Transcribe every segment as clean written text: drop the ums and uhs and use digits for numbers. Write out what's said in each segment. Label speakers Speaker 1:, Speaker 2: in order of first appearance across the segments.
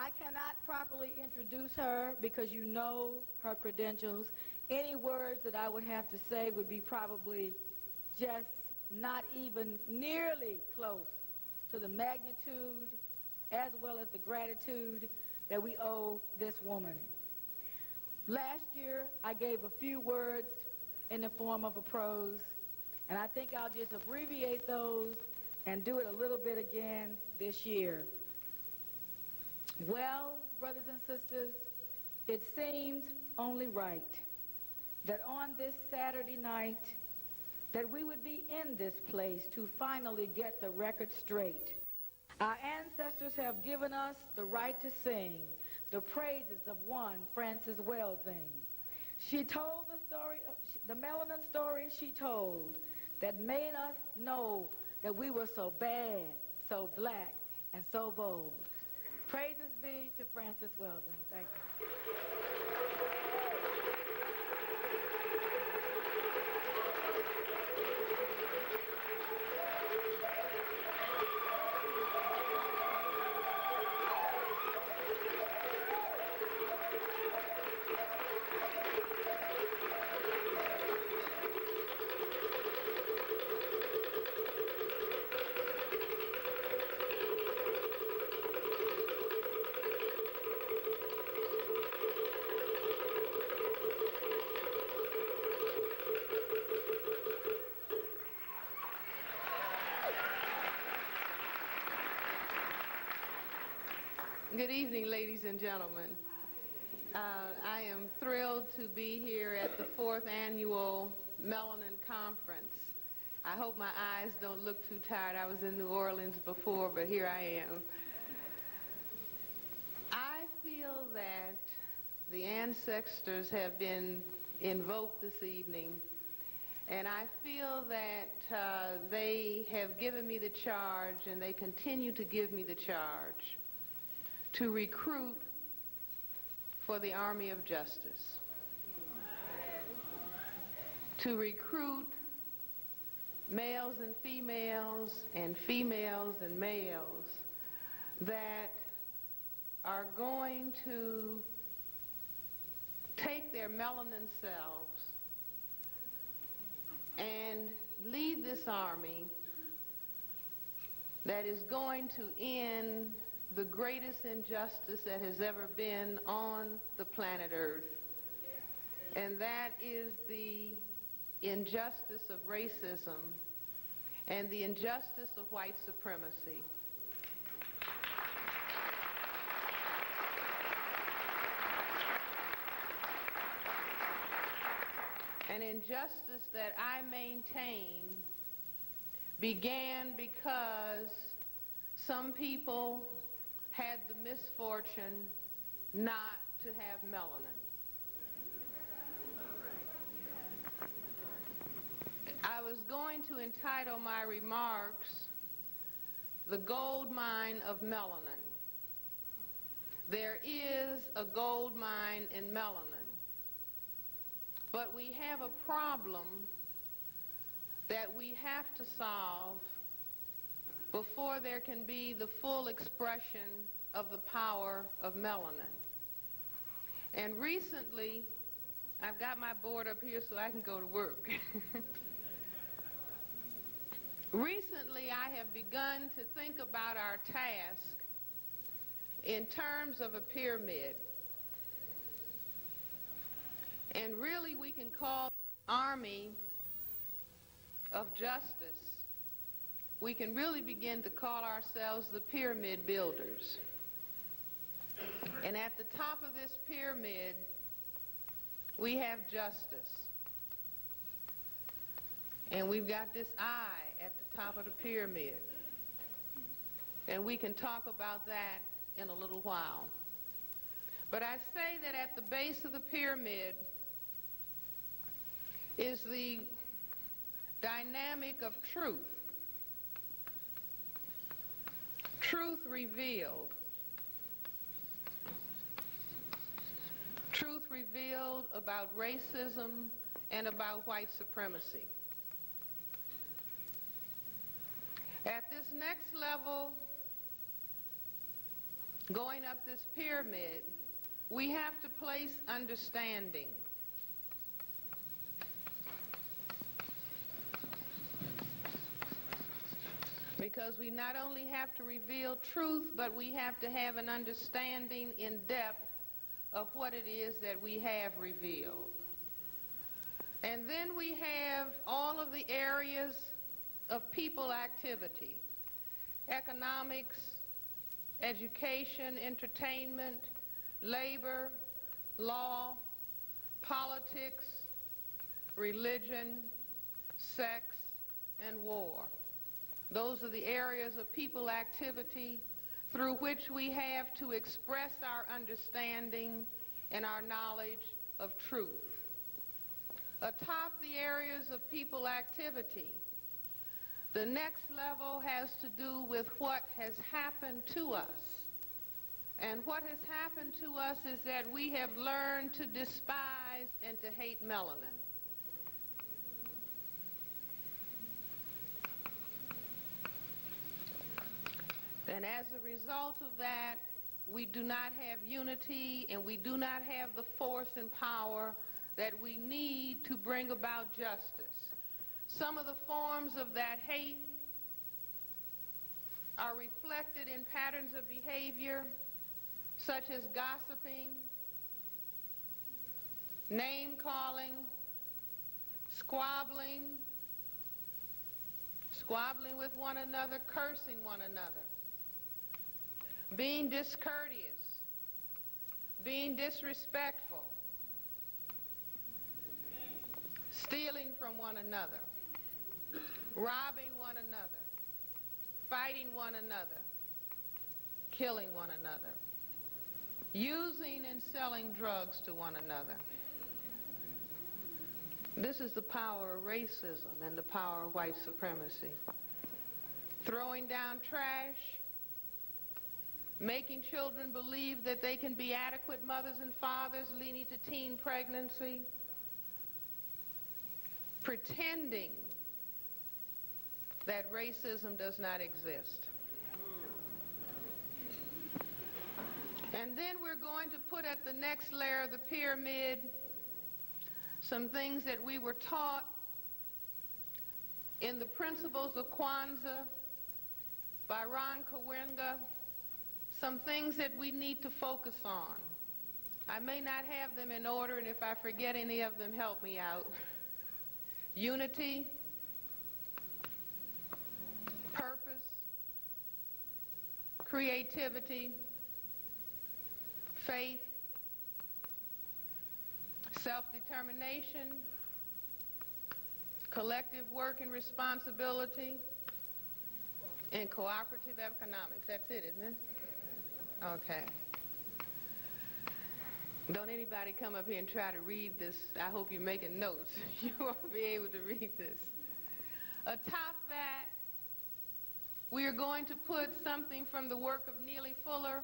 Speaker 1: I cannot properly introduce her because you know her credentials. Any words that I would have to say would be probably just not even nearly close to the magnitude as well as the gratitude that we owe this woman. Last year, I gave a few words in the form of a prose, and I think I'll just abbreviate those and do it a little bit again this year. Well, brothers and sisters, it seems only right that on this Saturday night that we would be in this place to finally get the record straight. Our ancestors have given us the right to sing the praises of one FrancesCressWelsing. She told the story, the melanin story she told that made us know that we were so bad, so black, and so bold. Praises be to FrancesCressWelsing. Thank you.
Speaker 2: Good evening, ladies and gentlemen. I am thrilled to be here at the 4th Annual Melanin Conference. I hope my eyes don't look too tired. I was in New Orleans before, but here I am. I feel that the ancestors have been invoked this evening, and I feel that they have given me the charge, and they continue to give me the charge to recruit for the Army of Justice, to recruit males and females and males that are going to take their melanin selves and lead this army that is going to end the greatest injustice that has ever been on the planet Earth, and that is the injustice of racism and the injustice of white supremacy. An injustice that I maintain began because some people had the misfortune not to have melanin. I was going to entitle my remarks, "The Gold Mine of Melanin." There is a gold mine in melanin, but we have a problem that we have to solve before there can be the full expression of the power of melanin. And recently, I've got my board up here so I can go to work. Recently, I have begun to think about our task in terms of a pyramid. And really, we can call the Army of Justice. We can really begin to call ourselves the pyramid builders. And at the top of this pyramid, we have justice. And we've got this eye at the top of the pyramid. And we can talk about that in a little while. But I say that at the base of the pyramid is the dynamic of truth. Truth revealed. Truth revealed about racism and about white supremacy. At this next level going up this pyramid, we have to place understanding. Because we not only have to reveal truth, but we have to have an understanding in depth of what it is that we have revealed. And then we have all of the areas of people activity: economics, education, entertainment, labor, law, politics, religion, sex, and war. Those are the areas of people activity through which we have to express our understanding and our knowledge of truth. Atop the areas of people activity, the next level has to do with what has happened to us. And what has happened to us is that we have learned to despise and to hate melanin. And as a result of that, we do not have unity, and we do not have the force and power that we need to bring about justice. Some of the forms of that hate are reflected in patterns of behavior such as gossiping, name-calling, squabbling with one another, cursing one another, being discourteous, being disrespectful, stealing from one another, robbing one another, fighting one another, killing one another, using and selling drugs to one another. This is the power of racism and the power of white supremacy. Throwing down trash, making children believe that they can be adequate mothers and fathers, leading to teen pregnancy, pretending that racism does not exist. And then we're going to put at the next layer of the pyramid some things that we were taught in the Principles of Kwanzaa by Ron Kawenga, some things that we need to focus on. I may not have them in order, and if I forget any of them, help me out. Unity, purpose, creativity, faith, self-determination, collective work and responsibility, and cooperative economics. That's it, isn't it? Okay. Don't anybody come up here and try to read this. I hope you're making notes. You won't be able to read this. Atop that, we are going to put something from the work of Neely Fuller,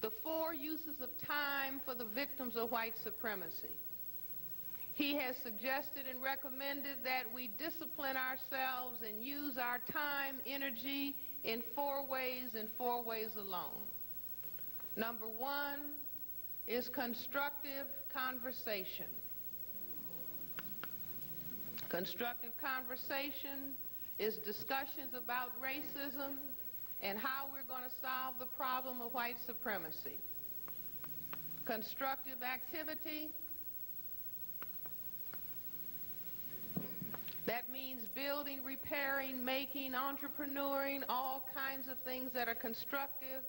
Speaker 2: the 4 uses of time for the victims of white supremacy. He has suggested and recommended that we discipline ourselves and use our time, energy in 4 ways and 4 ways alone. Number 1 is constructive conversation. Constructive conversation is discussions about racism and how we're going to solve the problem of white supremacy. Constructive activity, that means building, repairing, making, entrepreneuring, all kinds of things that are constructive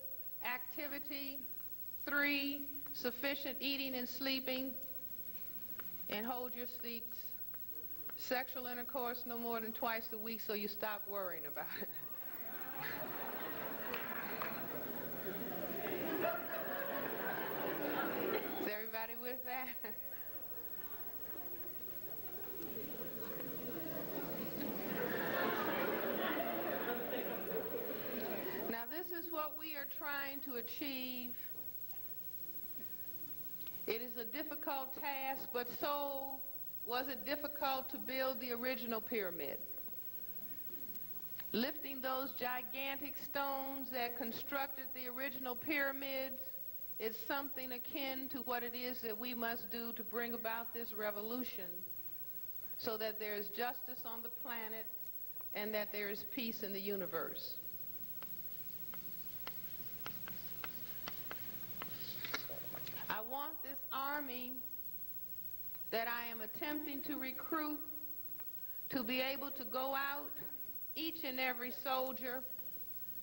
Speaker 2: activity. 3, sufficient eating and sleeping, and hold your seats. Sexual intercourse no more than twice a week so you stop worrying about it. Is everybody with that? Now this is what we are trying to achieve. It is a difficult task, but so was it difficult to build the original pyramid. lifting those gigantic stones that constructed the original pyramids is something akin to what it is that we must do to bring about this revolution so that there is justice on the planet and that there is peace in the universe. I want this army that I am attempting to recruit to be able to go out, each and every soldier,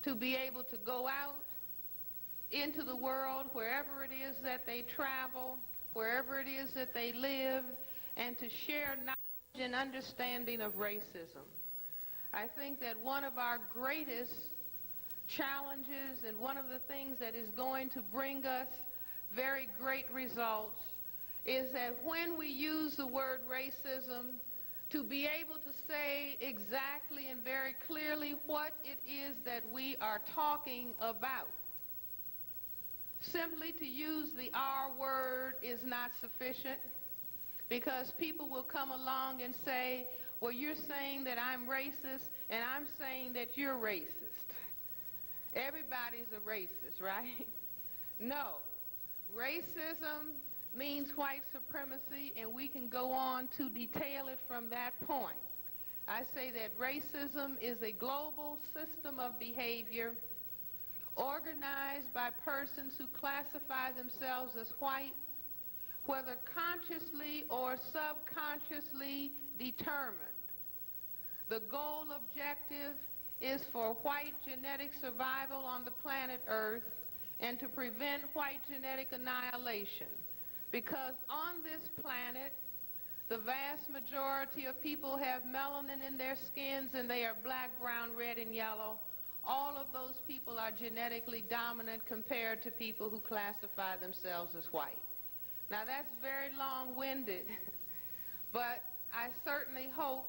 Speaker 2: to be able to go out into the world, wherever it is that they travel, wherever it is that they live, and to share knowledge and understanding of racism. I think that one of our greatest challenges and one of the things that is going to bring us very great results is that when we use the word racism, to be able to say exactly and very clearly what it is that we are talking about. Simply to use the R word is not sufficient, because people will come along and say, well, you're saying that I'm racist, and I'm saying that you're racist. Everybody's a racist, right? No. Racism means white supremacy, and we can go on to detail it from that point. I say that racism is a global system of behavior organized by persons who classify themselves as white, whether consciously or subconsciously determined. The goal objective is for white genetic survival on the planet Earth and to prevent white genetic annihilation. Because on this planet, the vast majority of people have melanin in their skins, and they are black, brown, red, and yellow. All of those people are genetically dominant compared to people who classify themselves as white. Now, that's very long-winded, but I certainly hope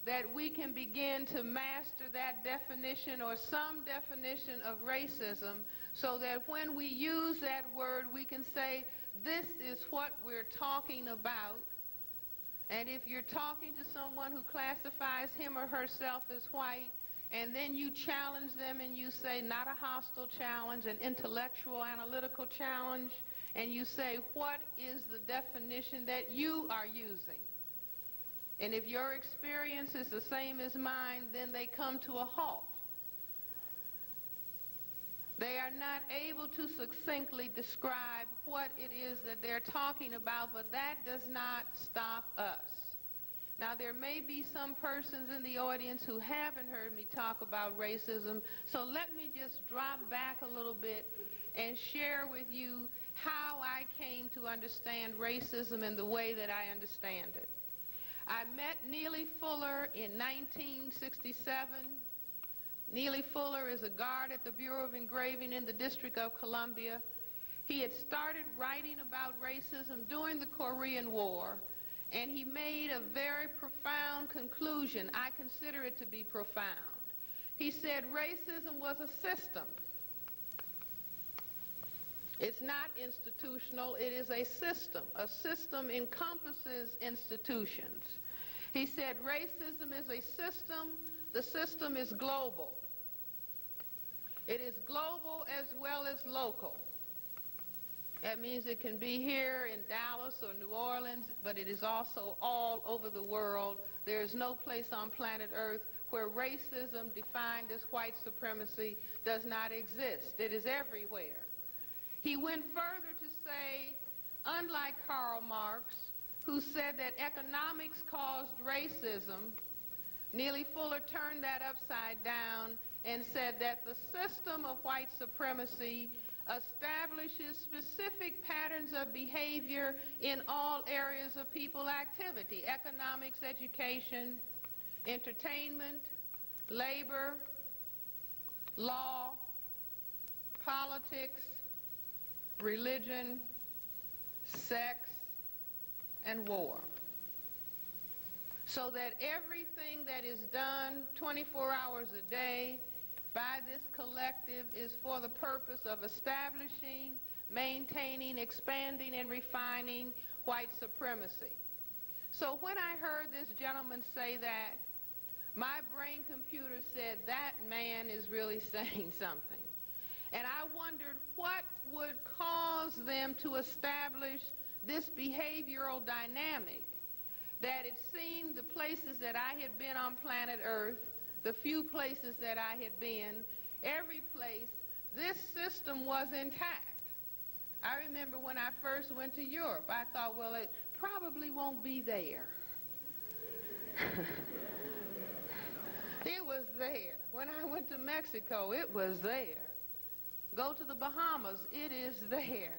Speaker 2: that we can begin to master that definition or some definition of racism so that when we use that word, we can say, this is what we're talking about. And if you're talking to someone who classifies him or herself as white, and then you challenge them and you say, not a hostile challenge, an intellectual, analytical challenge, and you say, what is the definition that you are using? And if your experience is the same as mine, then they come to a halt. They are not able to succinctly describe what it is that they're talking about, but that does not stop us. Now, there may be some persons in the audience who haven't heard me talk about racism, so let me just drop back a little bit and share with you how I came to understand racism in the way that I understand it. I met Neely Fuller in 1967. Neely Fuller is a guard at the Bureau of Engraving in the District of Columbia. He had started writing about racism during the Korean War, and he made a very profound conclusion. I consider it to be profound. He said racism was a system. It's not institutional, it is a system. A system encompasses institutions. He said racism is a system. The system is global. It is global as well as local. That means it can be here in Dallas or New Orleans, but it is also all over the world. There is no place on planet Earth where racism defined as white supremacy does not exist. It is everywhere. He went further to say, unlike Karl Marx, who said that economics caused racism, Neely Fuller turned that upside down and said that the system of white supremacy establishes specific patterns of behavior in all areas of people activity: economics, education, entertainment, labor, law, politics, religion, sex, and war. So that everything that is done 24 hours a day by this collective is for the purpose of establishing, maintaining, expanding, and refining white supremacy. So when I heard this gentleman say that, my brain computer said, that man is really saying something. And I wondered what would cause them to establish this behavioral dynamic, that it seemed the places that I had been on planet Earth, the few places that I had been, every place, this system was intact. I remember when I first went to Europe, I thought, well, it probably won't be there. It was there. When I went to Mexico, it was there. Go to the Bahamas, it is there.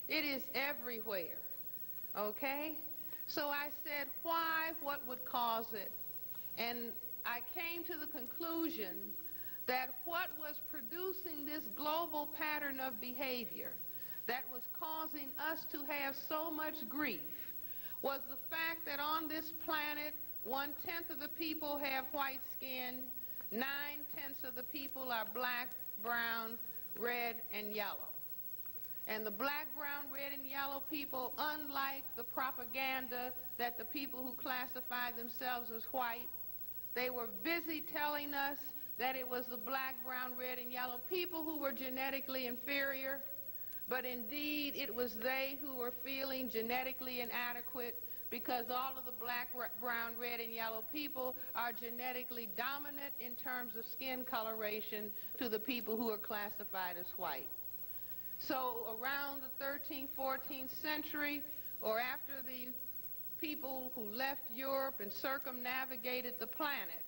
Speaker 2: It is everywhere. Okay? So I said, why? What would cause it? And I came to the conclusion that what was producing this global pattern of behavior that was causing us to have so much grief was the fact that on this planet, 1/10 of the people have white skin, 9/10 of the people are black, brown, red, and yellow. And the black, brown, red, and yellow people, unlike the propaganda that the people who classify themselves as white, they were busy telling us that it was the black, brown, red, and yellow people who were genetically inferior, but indeed it was they who were feeling genetically inadequate because all of the black, brown, red, and yellow people are genetically dominant in terms of skin coloration to the people who are classified as white. So around the 13th, 14th century, or after the people who left Europe and circumnavigated the planet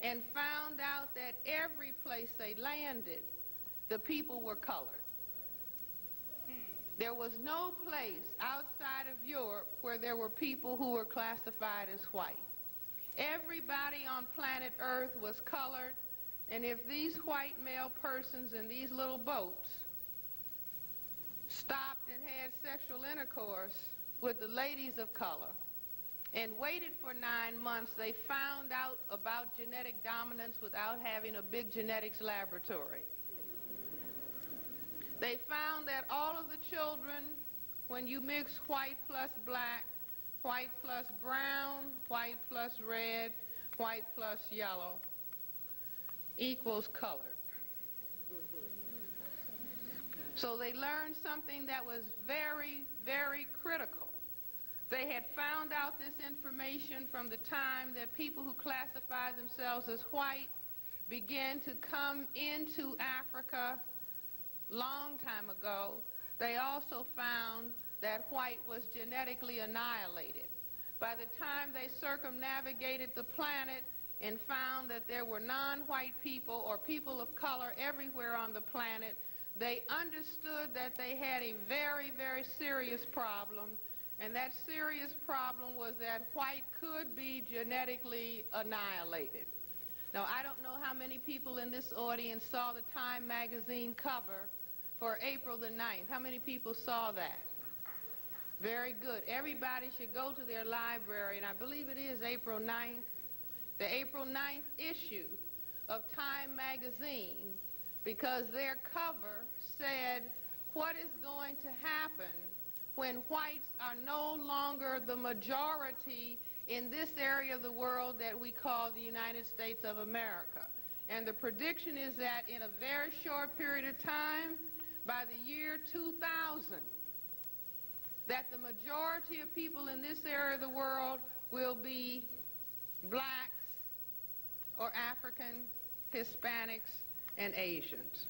Speaker 2: and found out that every place they landed, the people were colored. There was no place outside of Europe where there were people who were classified as white. Everybody on planet Earth was colored, and if these white male persons in these little boats stopped and had sexual intercourse with the ladies of color and waited for 9 months, they found out about genetic dominance without having a big genetics laboratory. They found that all of the children, when you mix white plus black, white plus brown, white plus red, white plus yellow, equals colored. So they learned something that was very, very critical. They had found out this information from the time that people who classify themselves as white began to come into Africa long time ago. They also found that white was genetically annihilated. By the time they circumnavigated the planet and found that there were non-white people or people of color everywhere on the planet, they understood that they had a very, very serious problem, and that serious problem was that white could be genetically annihilated. Now, I don't know how many people in this audience saw the Time magazine cover for April the 9th. How many people saw that? Very good. Everybody should go to their library, and I believe it is April 9th, the April 9th issue of Time magazine, because their cover said, what is going to happen when whites are no longer the majority in this area of the world that we call the United States of America? And the prediction is that in a very short period of time, by the year 2000, that the majority of people in this area of the world will be blacks or African, Hispanics, and Asians.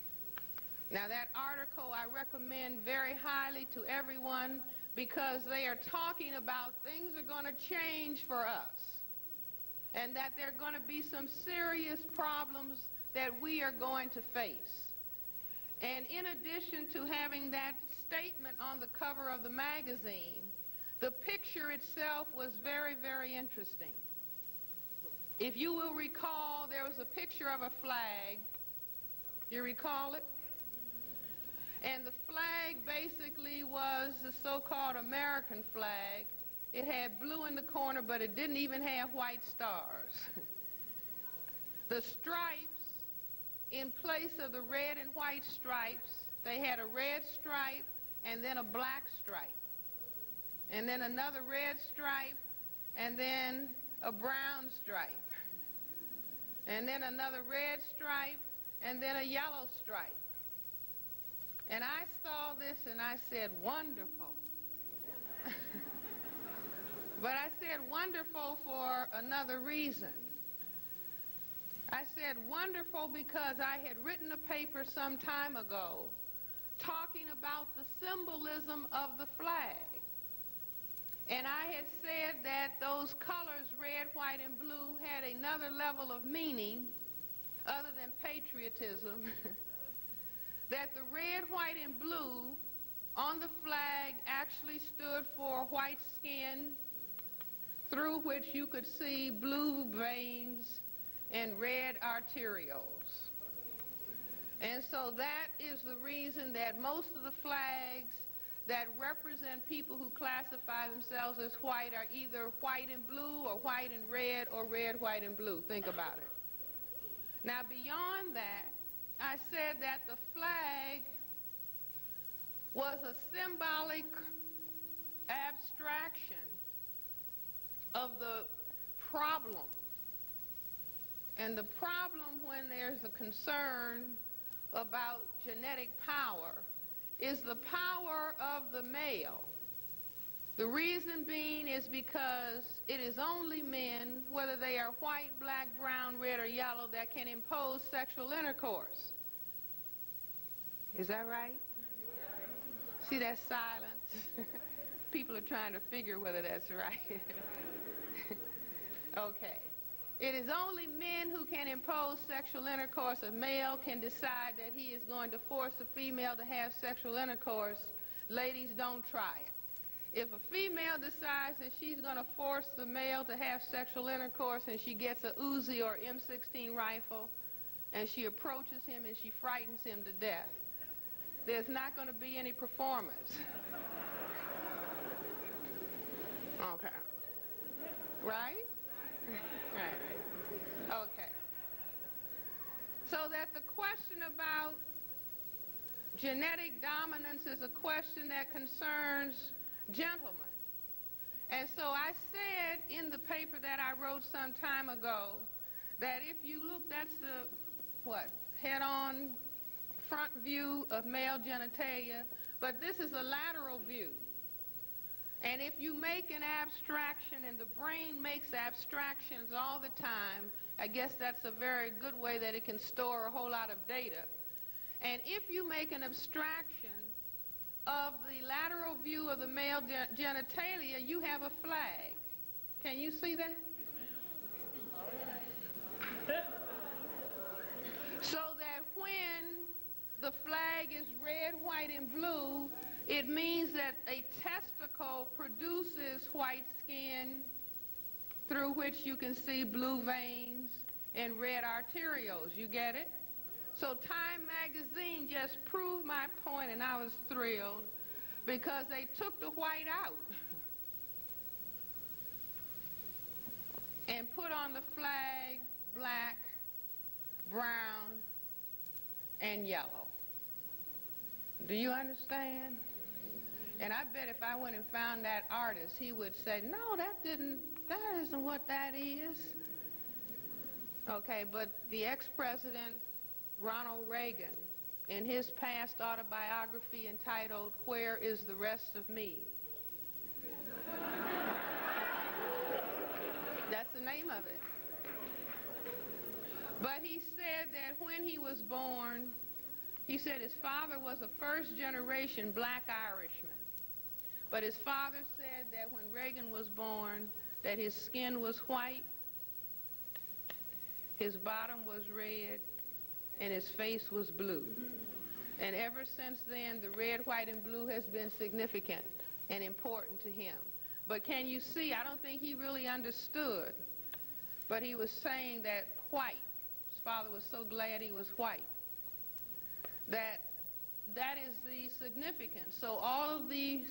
Speaker 2: Now, that article I recommend very highly to everyone because they are talking about things are going to change for us and that there are going to be some serious problems that we are going to face. And in addition to having that statement on the cover of the magazine, the picture itself was very, very interesting. If you will recall, there was a picture of a flag. You recall it? And the flag basically was the so-called American flag. It had blue in the corner, but it didn't even have white stars. The stripes, in place of the red and white stripes, they had a red stripe and then a black stripe, and then another red stripe, and then a brown stripe. and then another red stripe, and then a yellow stripe. And I saw this and I said, wonderful. But I said wonderful for another reason. I said wonderful because I had written a paper some time ago talking about the symbolism of the flag. And I had said that those colors, red, white, and blue, had another level of meaning other than patriotism. That the red, white, and blue on the flag actually stood for white skin, through which you could see blue veins and red arterioles. And so that is the reason that most of the flags that represent people who classify themselves as white are either white and blue or white and red or red, white, and blue. Think about it. Now, beyond that, I said that the flag was a symbolic abstraction of the problem. And the problem when there's a concern about genetic power is the power of the male. The reason being is because it is only men, whether they are white, black, brown, red, or yellow, that can impose sexual intercourse. Is that right? See that silence? People are trying to figure whether that's right. Okay. It is only men who can impose sexual intercourse. A male can decide that he is going to force a female to have sexual intercourse. Ladies, don't try it. If a female decides that she's going to force the male to have sexual intercourse and she gets a Uzi or M16 rifle and she approaches him and she frightens him to death, there's not going to be any performance. Okay. Right? Right. Okay. So that the question about genetic dominance is a question that concerns gentlemen. And so I said in the paper that I wrote some time ago that if you look, that's the, head-on front view of male genitalia, but this is a lateral view. And if you make an abstraction, and the brain makes abstractions all the time, I guess that's a very good way that it can store a whole lot of data. And if you make an abstraction of the lateral view of the male genitalia, you have a flag. Can you see that? So that when the flag is red, white, and blue, it means that a testicle produces white skin through which you can see blue veins and red arterioles. You get it? So Time magazine just proved my point, and I was thrilled because they took the white out and put on the flag black, brown, and yellow. Do you understand? And I bet if I went and found that artist, he would say, no, that isn't what that is. Okay, but the ex-president, Ronald Reagan, in his past autobiography entitled, Where is the Rest of Me? That's the name of it. But he said that when he was born, he said his father was a first-generation black Irishman. But his father said that when Reagan was born, that his skin was white, his bottom was red, and his face was blue. And ever since then, the red, white, and blue has been significant and important to him. But can you see, I don't think he really understood, but he was saying that white, his father was so glad he was white, that is the significance. So all of the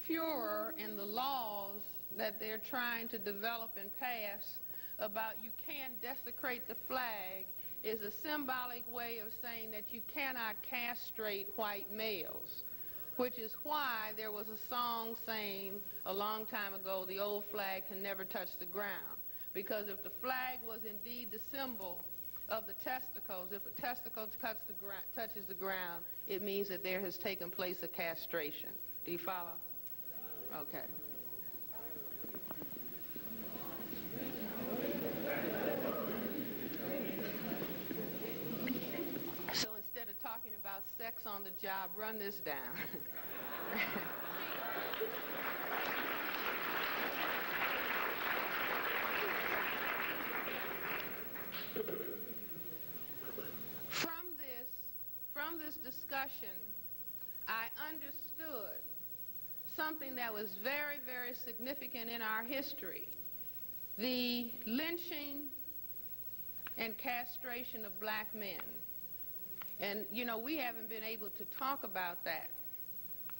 Speaker 2: furor in the laws that they're trying to develop and pass about you can't desecrate the flag is a symbolic way of saying that you cannot castrate white males, which is why there was a song saying a long time ago, the old flag can never touch the ground. Because if the flag was indeed the symbol of the testicles. If the testicle touches the ground, it means that there has taken place a castration. Do you follow? Okay. So instead of talking about sex on the job, run this down. From this discussion, I understood something that was very, very significant in our history: the lynching and castration of black men. And, you know, we haven't been able to talk about that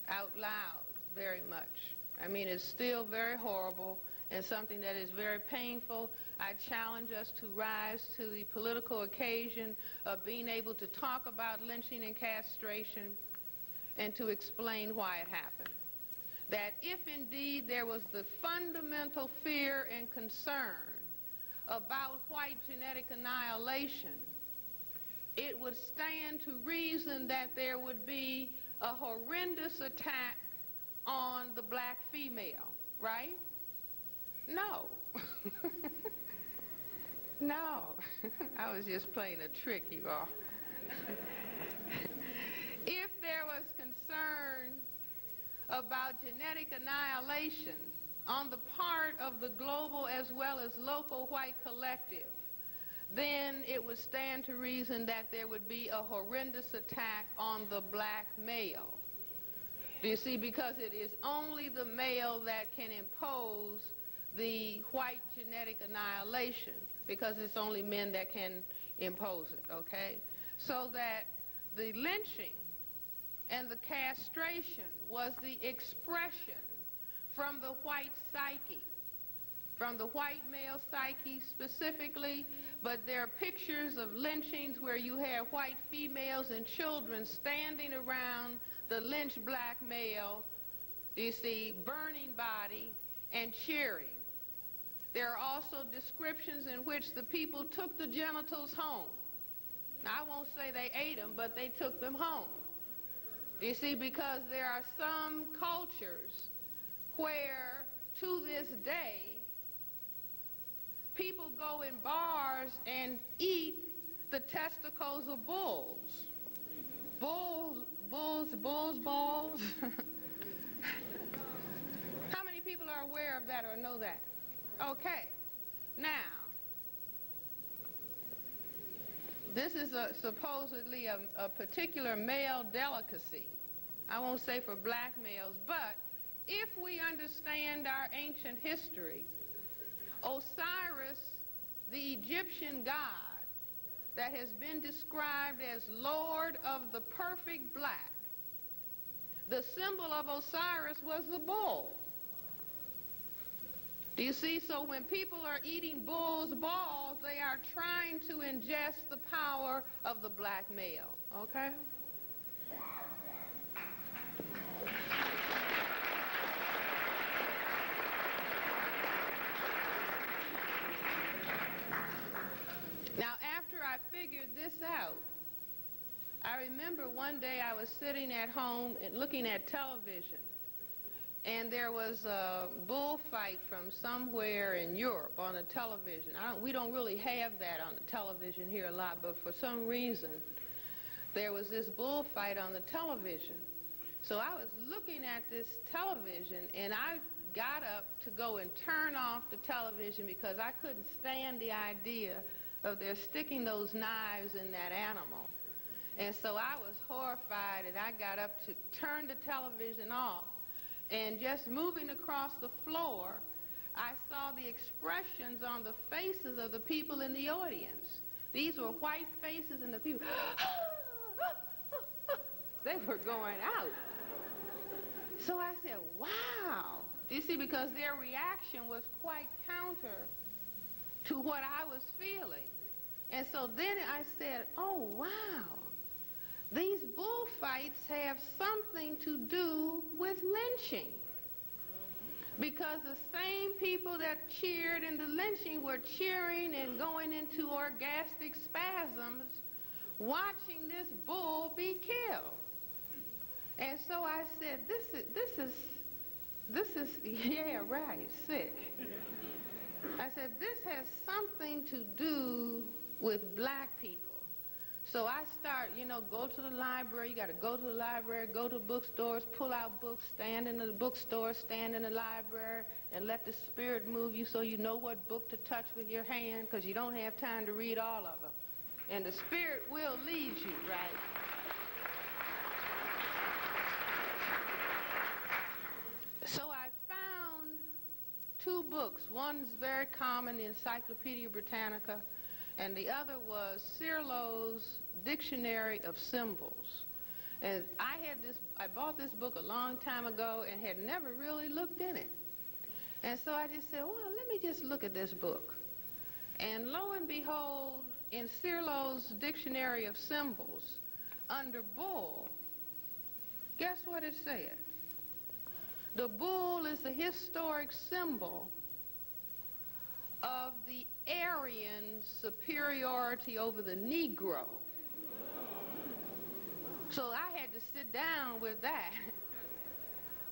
Speaker 2: out loud very much. I mean, it's still very horrible and something that is very painful. I challenge us to rise to the political occasion of being able to talk about lynching and castration and to explain why it happened. That if indeed there was the fundamental fear and concern about white genetic annihilation, it would stand to reason that there would be a horrendous attack on the black female, right? No. No. I was just playing a trick, you all. If there was concern about genetic annihilation on the part of the global as well as local white collective, then it would stand to reason that there would be a horrendous attack on the black male. Do you see? Because it is only the male that can impose the white genetic annihilation, because it's only men that can impose it, okay? So that the lynching and the castration was the expression from the white psyche, from the white male psyche specifically, but there are pictures of lynchings where you have white females and children standing around the lynched black male, you see, burning body and cheering. There are also descriptions in which the people took the genitals home. I won't say they ate them, but they took them home. You see, because there are some cultures where, to this day, people go in bars and eat the testicles of bulls. Bulls. How many people are aware of that or know that? Okay. Now, this is supposedly a particular male delicacy. I won't say for black males, but if we understand our ancient history, Osiris, the Egyptian god that has been described as Lord of the perfect black, the symbol of Osiris was the bull. Do you see? So when people are eating bull's balls, they are trying to ingest the power of the black male, okay? Now, after I figured this out, I remember one day I was sitting at home and looking at television, and there was a bullfight from somewhere in Europe on the television. We don't really have that on the television here a lot, but for some reason, there was this bullfight on the television. So I was looking at this television, and I got up to go and turn off the television because I couldn't stand the idea of their sticking those knives in that animal. And so I was horrified, and I got up to turn the television off. And just moving across the floor, I saw the expressions on the faces of the people in the audience. These were white faces, and the people, they were going out. So I said, wow. You see, because their reaction was quite counter to what I was feeling. And so then I said, oh, wow. These bullfights have something to do with lynching. Because the same people that cheered in the lynching were cheering and going into orgastic spasms watching this bull be killed. And so I said, this is, yeah, right, sick. I said, this has something to do with black people. So I start, go to the library. You got to go to the library, go to bookstores, pull out books, stand in the bookstore, stand in the library, and let the Spirit move you so you know what book to touch with your hand, because you don't have time to read all of them. And the Spirit will lead you, right? So I found two books. One's very common, the Encyclopedia Britannica, and the other was Cirlo's Dictionary of Symbols. And I bought this book a long time ago and had never really looked in it. And so I just said, well, let me just look at this book. And lo and behold, in Cirlo's Dictionary of Symbols, under bull, guess what it said? The bull is the historic symbol of the Aryan superiority over the Negro. So I had to sit down with that.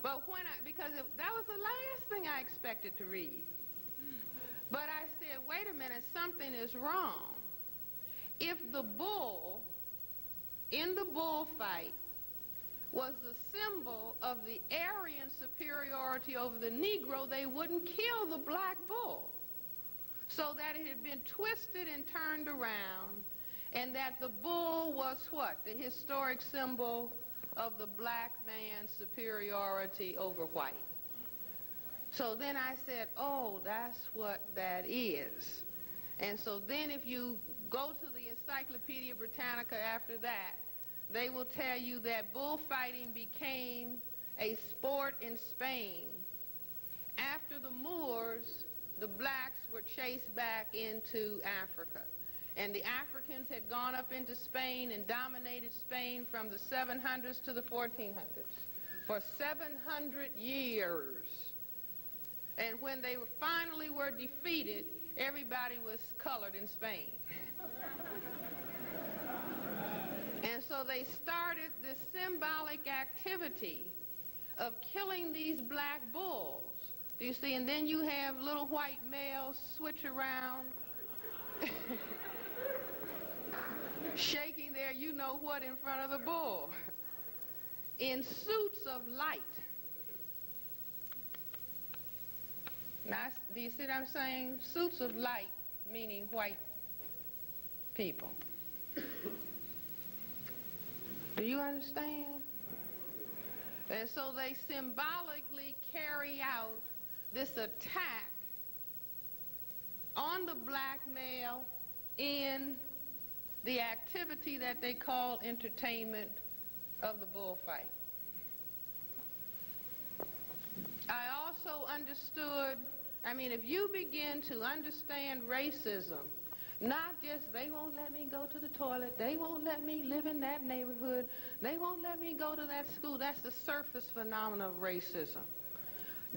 Speaker 2: But that was the last thing I expected to read. But I said, wait a minute, something is wrong. If the bull in the bullfight was the symbol of the Aryan superiority over the Negro, they wouldn't kill the black bull. So that it had been twisted and turned around, and that the bull was what? The historic symbol of the black man's superiority over white. So then I said, oh, that's what that is. And so then if you go to the Encyclopedia Britannica after that, they will tell you that bullfighting became a sport in Spain. After the Moors, the blacks were chased back into Africa. And the Africans had gone up into Spain and dominated Spain from the 700s to the 1400s for 700 years. And when they finally were defeated, everybody was colored in Spain. And so they started this symbolic activity of killing these black bulls. Do you see? And then you have little white males switch around, shaking their you-know-what in front of the bull, in suits of light. Now, do you see what I'm saying? Suits of light, meaning white people. Do you understand? And so they symbolically carry out this attack on the black male in the activity that they call entertainment of the bullfight. I also understood, if you begin to understand racism, not just they won't let me go to the toilet, they won't let me live in that neighborhood, they won't let me go to that school. That's the surface phenomenon of racism.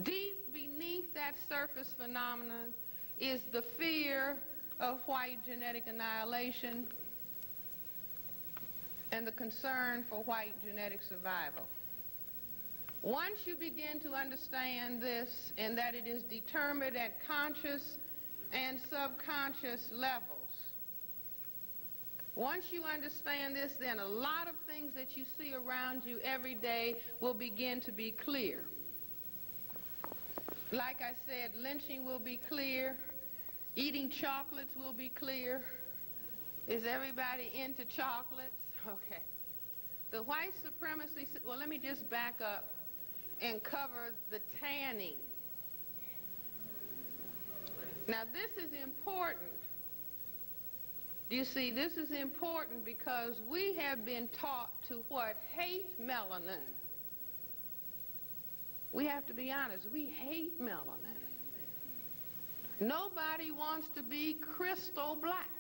Speaker 2: Deep beneath that surface phenomenon is the fear of white genetic annihilation and the concern for white genetic survival. Once you begin to understand this, and that it is determined at conscious and subconscious levels, once you understand this, then a lot of things that you see around you every day will begin to be clear. Like I said, lynching will be clear. Eating chocolates will be clear. Is everybody into chocolates? Okay. The white supremacy, well, let me just back up and cover the tanning. Now, this is important. Do you see, this is important because we have been taught to what? Hate melanin. We have to be honest. We hate melanin. Nobody wants to be crystal black.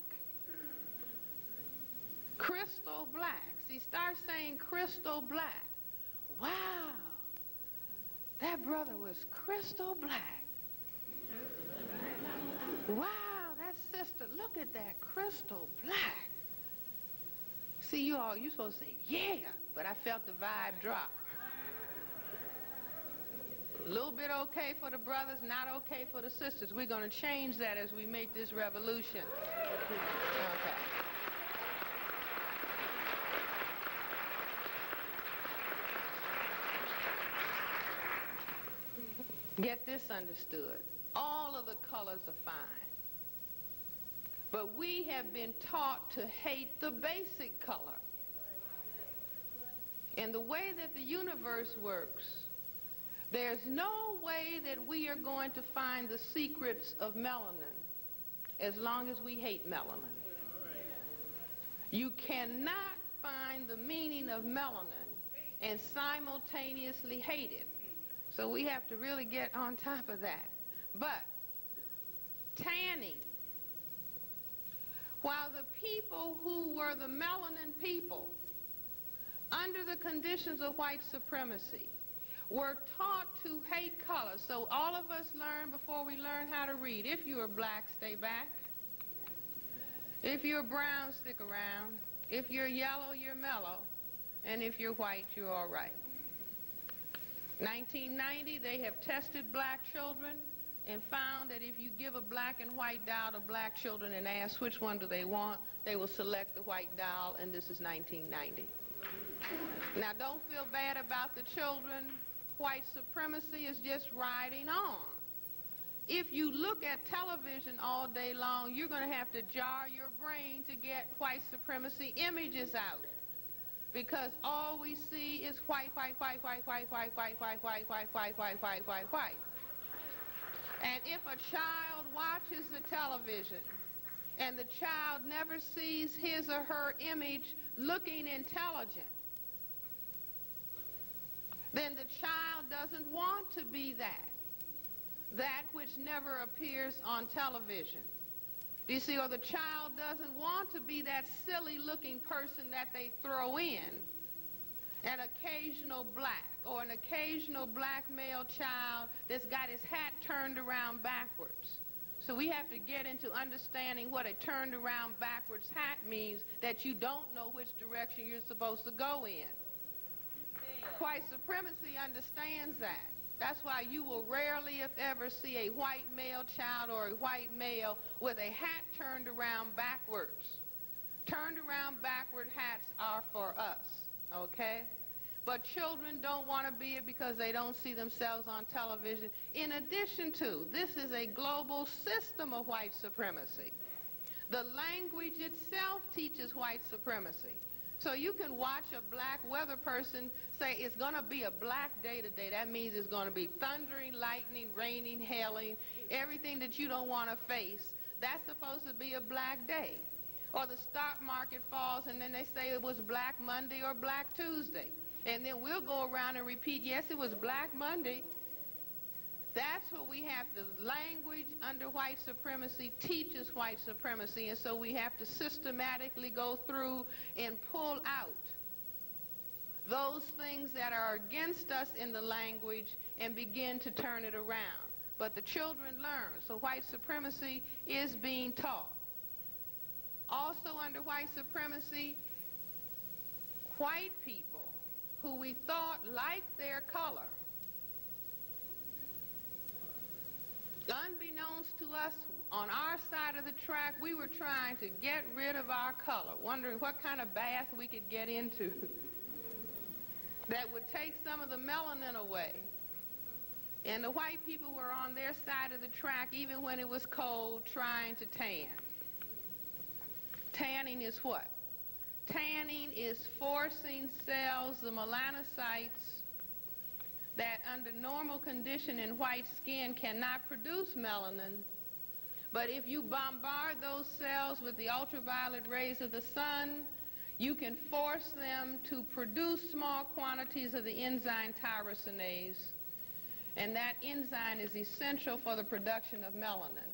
Speaker 2: Crystal black. See, start saying crystal black. Wow. That brother was crystal black. Wow, that sister, look at that crystal black. See, you're supposed to say, yeah, but I felt the vibe drop. A little bit okay for the brothers, not okay for the sisters. We're going to change that as we make this revolution. Okay. Get this understood. All of the colors are fine. But we have been taught to hate the basic color. And the way that the universe works, there's no way that we are going to find the secrets of melanin as long as we hate melanin. You cannot find the meaning of melanin and simultaneously hate it. So we have to really get on top of that. But tanning, while the people who were the melanin people under the conditions of white supremacy were taught to hate color. So all of us learn before we learn how to read. If you're black, stay back. If you're brown, stick around. If you're yellow, you're mellow. And if you're white, you're all right. 1990, they have tested black children and found that if you give a black and white doll to black children and ask which one do they want, they will select the white doll, and this is 1990. Now, don't feel bad about the children. White supremacy is just riding on. If you look at television all day long, you're going to have to jar your brain to get white supremacy images out. Because all we see is white, white, white, white, white, white, white, white, white, white, white, white, white, white, white. And if a child watches the television and the child never sees his or her image looking intelligent, then the child doesn't want to be that which never appears on television. Do you see? Or the child doesn't want to be that silly-looking person that they throw in, an occasional black, or an occasional black male child that's got his hat turned around backwards. So we have to get into understanding what a turned around backwards hat means, that you don't know which direction you're supposed to go in. White supremacy understands that. That's why you will rarely, if ever, see a white male child or a white male with a hat turned around backwards. Turned around backward hats are for us, okay? But children don't want to be it because they don't see themselves on television. In addition to, this is a global system of white supremacy. The language itself teaches white supremacy. So you can watch a black weather person say it's going to be a black day today. That means it's going to be thundering, lightning, raining, hailing, everything that you don't want to face. That's supposed to be a black day. Or the stock market falls and then they say it was Black Monday or Black Tuesday. And then we'll go around and repeat, yes, it was Black Monday. That's what we have. The language under white supremacy teaches white supremacy, and so we have to systematically go through and pull out those things that are against us in the language and begin to turn it around. But the children learn, so white supremacy is being taught. Also under white supremacy, white people who we thought liked their color, unbeknownst to us, on our side of the track, we were trying to get rid of our color, wondering what kind of bath we could get into that would take some of the melanin away. And the white people were on their side of the track, even when it was cold, trying to tan. Tanning is what? Tanning is forcing cells, the melanocytes, that under normal condition in white skin cannot produce melanin. But if you bombard those cells with the ultraviolet rays of the sun, you can force them to produce small quantities of the enzyme tyrosinase. And that enzyme is essential for the production of melanin.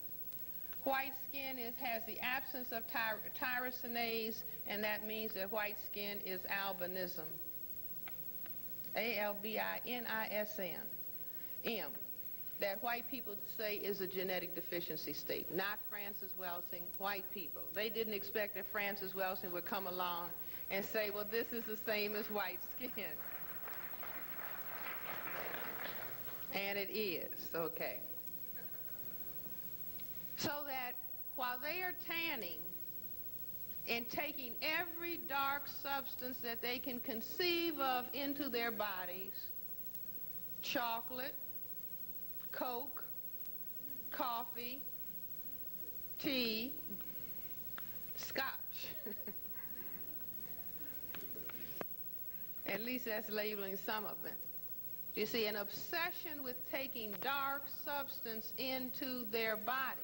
Speaker 2: White skin has the absence of tyrosinase, and that means that white skin is albinism. A-L-B-I-N-I-S-M. M, that white people say is a genetic deficiency state, not FrancesCressWelsing, white people. They didn't expect that FrancesCressWelsing would come along and say, well, this is the same as white skin. And it is, okay. So that while they are tanning and taking every dark substance that they can conceive of into their bodies, chocolate, Coke, coffee, tea, scotch. At least that's labeling some of them. You see, an obsession with taking dark substance into their body,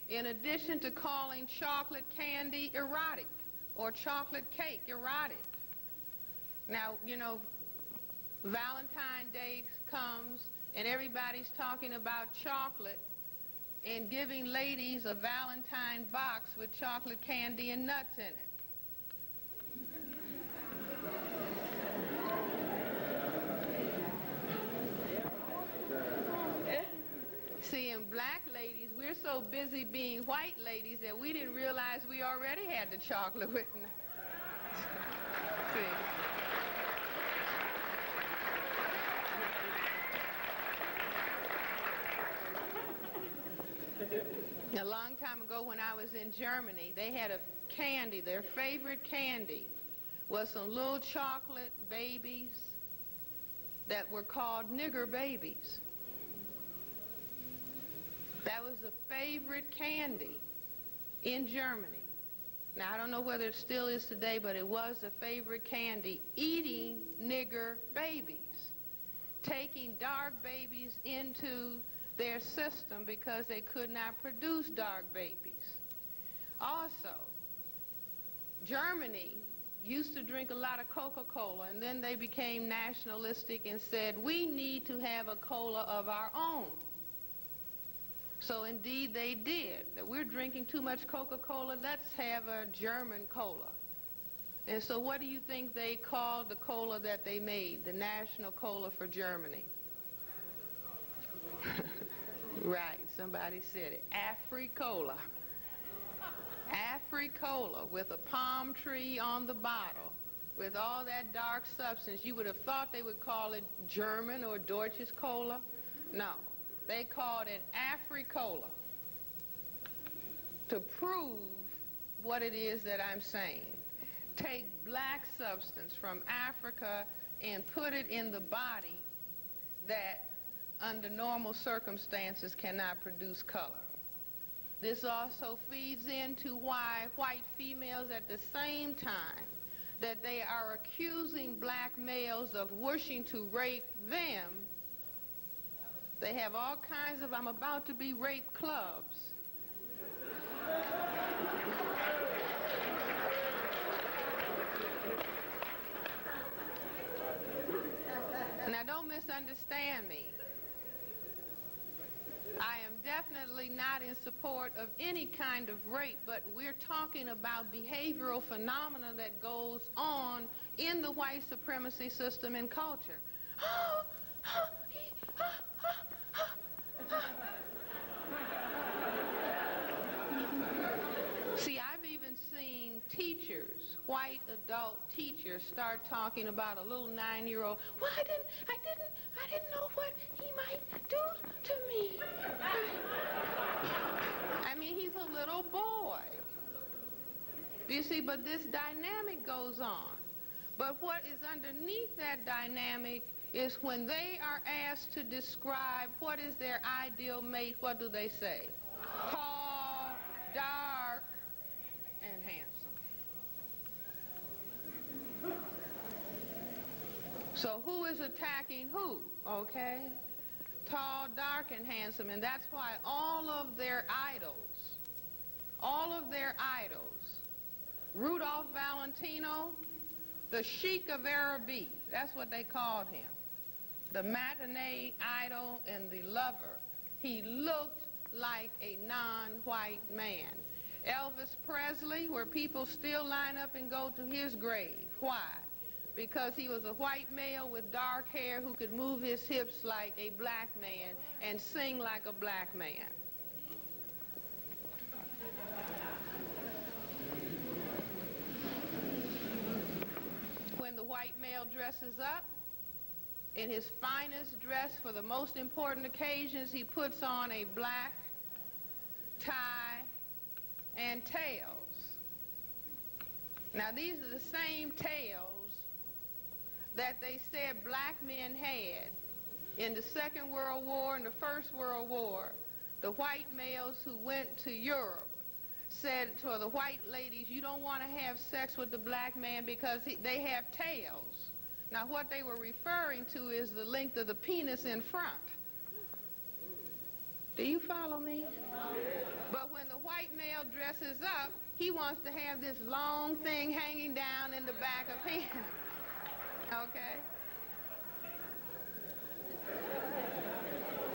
Speaker 2: in addition to calling chocolate candy erotic or chocolate cake erotic. Now, you know, Valentine's Day comes and everybody's talking about chocolate and giving ladies a Valentine box with chocolate candy and nuts in it. See, in black ladies, we're so busy being white ladies that we didn't realize we already had the chocolate with us. See. A long time ago when I was in Germany, they had a candy, their favorite candy was some little chocolate babies that were called nigger babies. That was a favorite candy in Germany. Now, I don't know whether it still is today, but it was a favorite candy, eating nigger babies, taking dark babies into their system because they could not produce dark babies. Also, Germany used to drink a lot of Coca-Cola, and then they became nationalistic and said, we need to have a cola of our own. So indeed they did. That we're drinking too much Coca-Cola, let's have a German cola. And so what do you think they called the cola that they made, the national cola for Germany? Right, somebody said it. Afri-Cola. Afri-Cola with a palm tree on the bottle with all that dark substance. You would have thought they would call it German or Deutsches Cola. No. They called it Afri-Cola to prove what it is that I'm saying. Take black substance from Africa and put it in the body that under normal circumstances cannot produce color. This also feeds into why white females at the same time that they are accusing black males of wishing to rape them, they have all kinds of I'm about to be raped clubs. Now don't misunderstand me. I am definitely not in support of any kind of rape, but we're talking about behavioral phenomena that goes on in the white supremacy system and culture. See, I've even seen teachers, white adult teachers, start talking about a little 9-year-old. Well, I didn't know what he might do to me. I mean, he's a little boy. You see, but this dynamic goes on. But what is underneath that dynamic is when they are asked to describe what is their ideal mate, what do they say? Tall, dark, and handsome. So who is attacking who, okay? Tall, dark, and handsome. And that's why all of their idols, Rudolph Valentino, the Sheik of Araby, that's what they called him. The matinee idol and the lover. He looked like a non-white man. Elvis Presley, where people still line up and go to his grave. Why? because he was a white male with dark hair who could move his hips like a black man and sing like a black man. When the white male dresses up in his finest dress for the most important occasions, he puts on a black tie and tails. Now, these are the same tails that they said black men had in the Second World War and the First World War. The white males who went to Europe said to the white ladies, you don't want to have sex with the black man because they have tails. Now, what they were referring to is the length of the penis in front. Do you follow me? But when the white male dresses up, he wants to have this long thing hanging down in the back of him. Okay?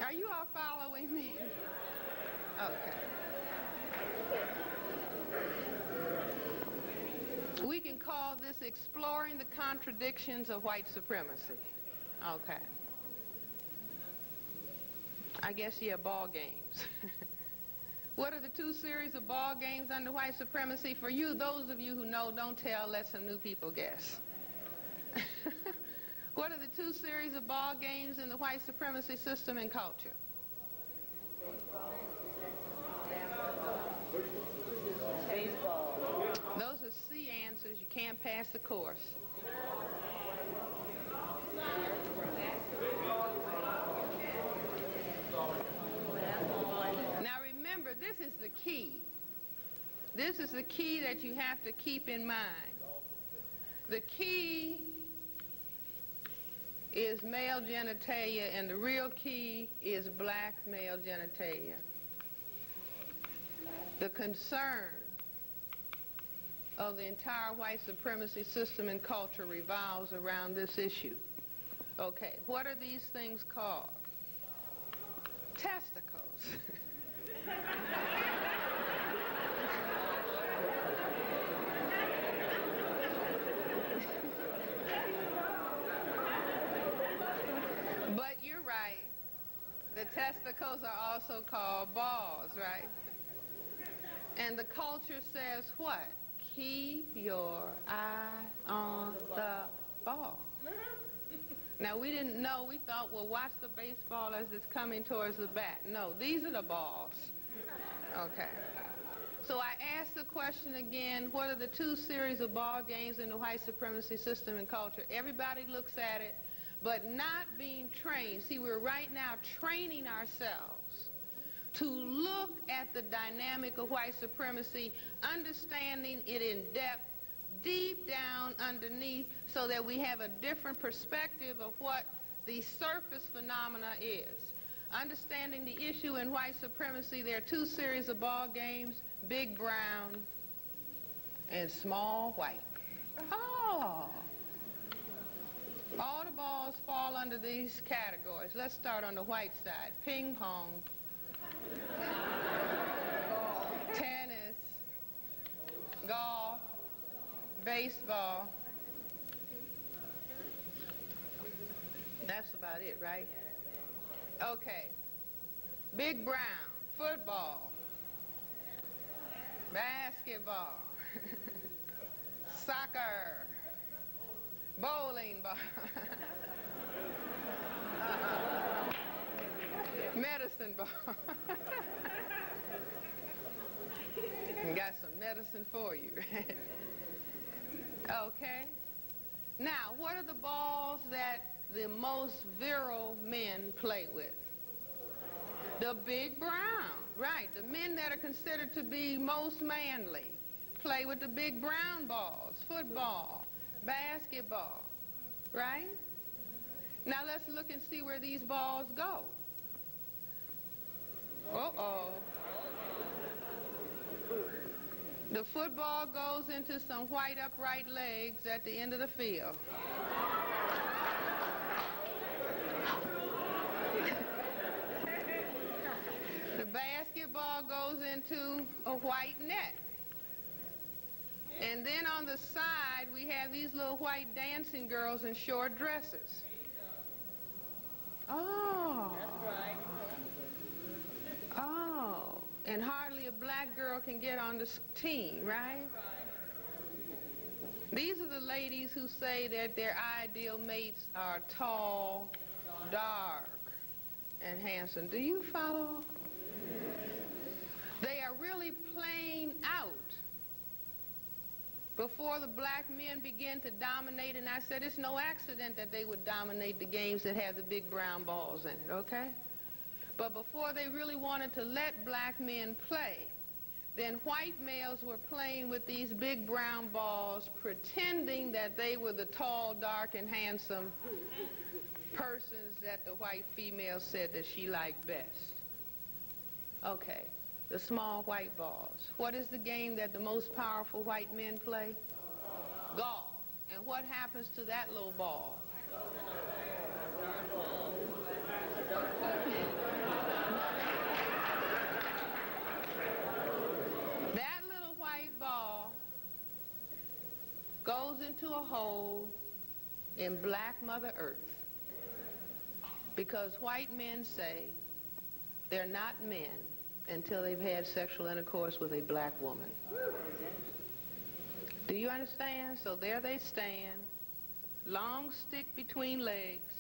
Speaker 2: Are you all following me? Okay. We can call this exploring the contradictions of white supremacy. Okay. I guess, yeah, ball games. What are the two series of ball games under white supremacy? For you, those of you who know, don't tell, let some new people guess. What are the two series of ball games in the white supremacy system and culture?
Speaker 1: Baseball.
Speaker 2: Those are C answers. You can't pass the course. Now remember, this is the key. This is the key that you have to keep in mind. The key is male genitalia, and the real key is black male genitalia. The concern of the entire white supremacy system and culture revolves around this issue. Okay, what are these things called? Testicles. But you're right. The testicles are also called balls, right? And the culture says what? Keep your eye on the ball. Now, we didn't know. We thought, well, watch the baseball as it's coming towards the bat. No, these are the balls. Okay. So I asked the question again, what are the two series of ball games in the white supremacy system and culture? Everybody looks at it, but not being trained. See, we're right now training ourselves to look at the dynamic of white supremacy, understanding it in depth, deep down underneath, so that we have a different perspective of what the surface phenomena is. Understanding the issue in white supremacy, there are two series of ball games, big brown and small white. Oh! All the balls fall under these categories. Let's start on the white side. Ping pong, tennis, golf, baseball. That's about it, right? Okay. Big brown, football, basketball, soccer, bowling ball, medicine ball. Got some medicine for you, right? Okay. Now, what are the balls that the most virile men play with? The big brown, right. The men that are considered to be most manly play with the big brown balls, football, basketball, right? Now let's look and see where these balls go. Uh-oh. The football goes into some white upright legs at the end of the field. The basketball goes into a white net. And then on the side, we have these little white dancing girls in short dresses. Oh. That's right. Oh. And hardly a black girl can get on the team, right? These are the ladies who say that their ideal mates are tall, dark, and handsome. Do you follow? They are really playing out before the black men begin to dominate, and I said it's no accident that they would dominate the games that have the big brown balls in it, okay? But before they really wanted to let black men play, then white males were playing with these big brown balls, pretending that they were the tall, dark, and handsome persons that the white female said that she liked best. Okay. The small white balls. What is the game that the most powerful white men play? Golf. And what happens to that little ball? That little white ball goes into a hole in black Mother Earth because white men say they're not men until they've had sexual intercourse with a black woman. Do you understand? So there they stand, long stick between legs,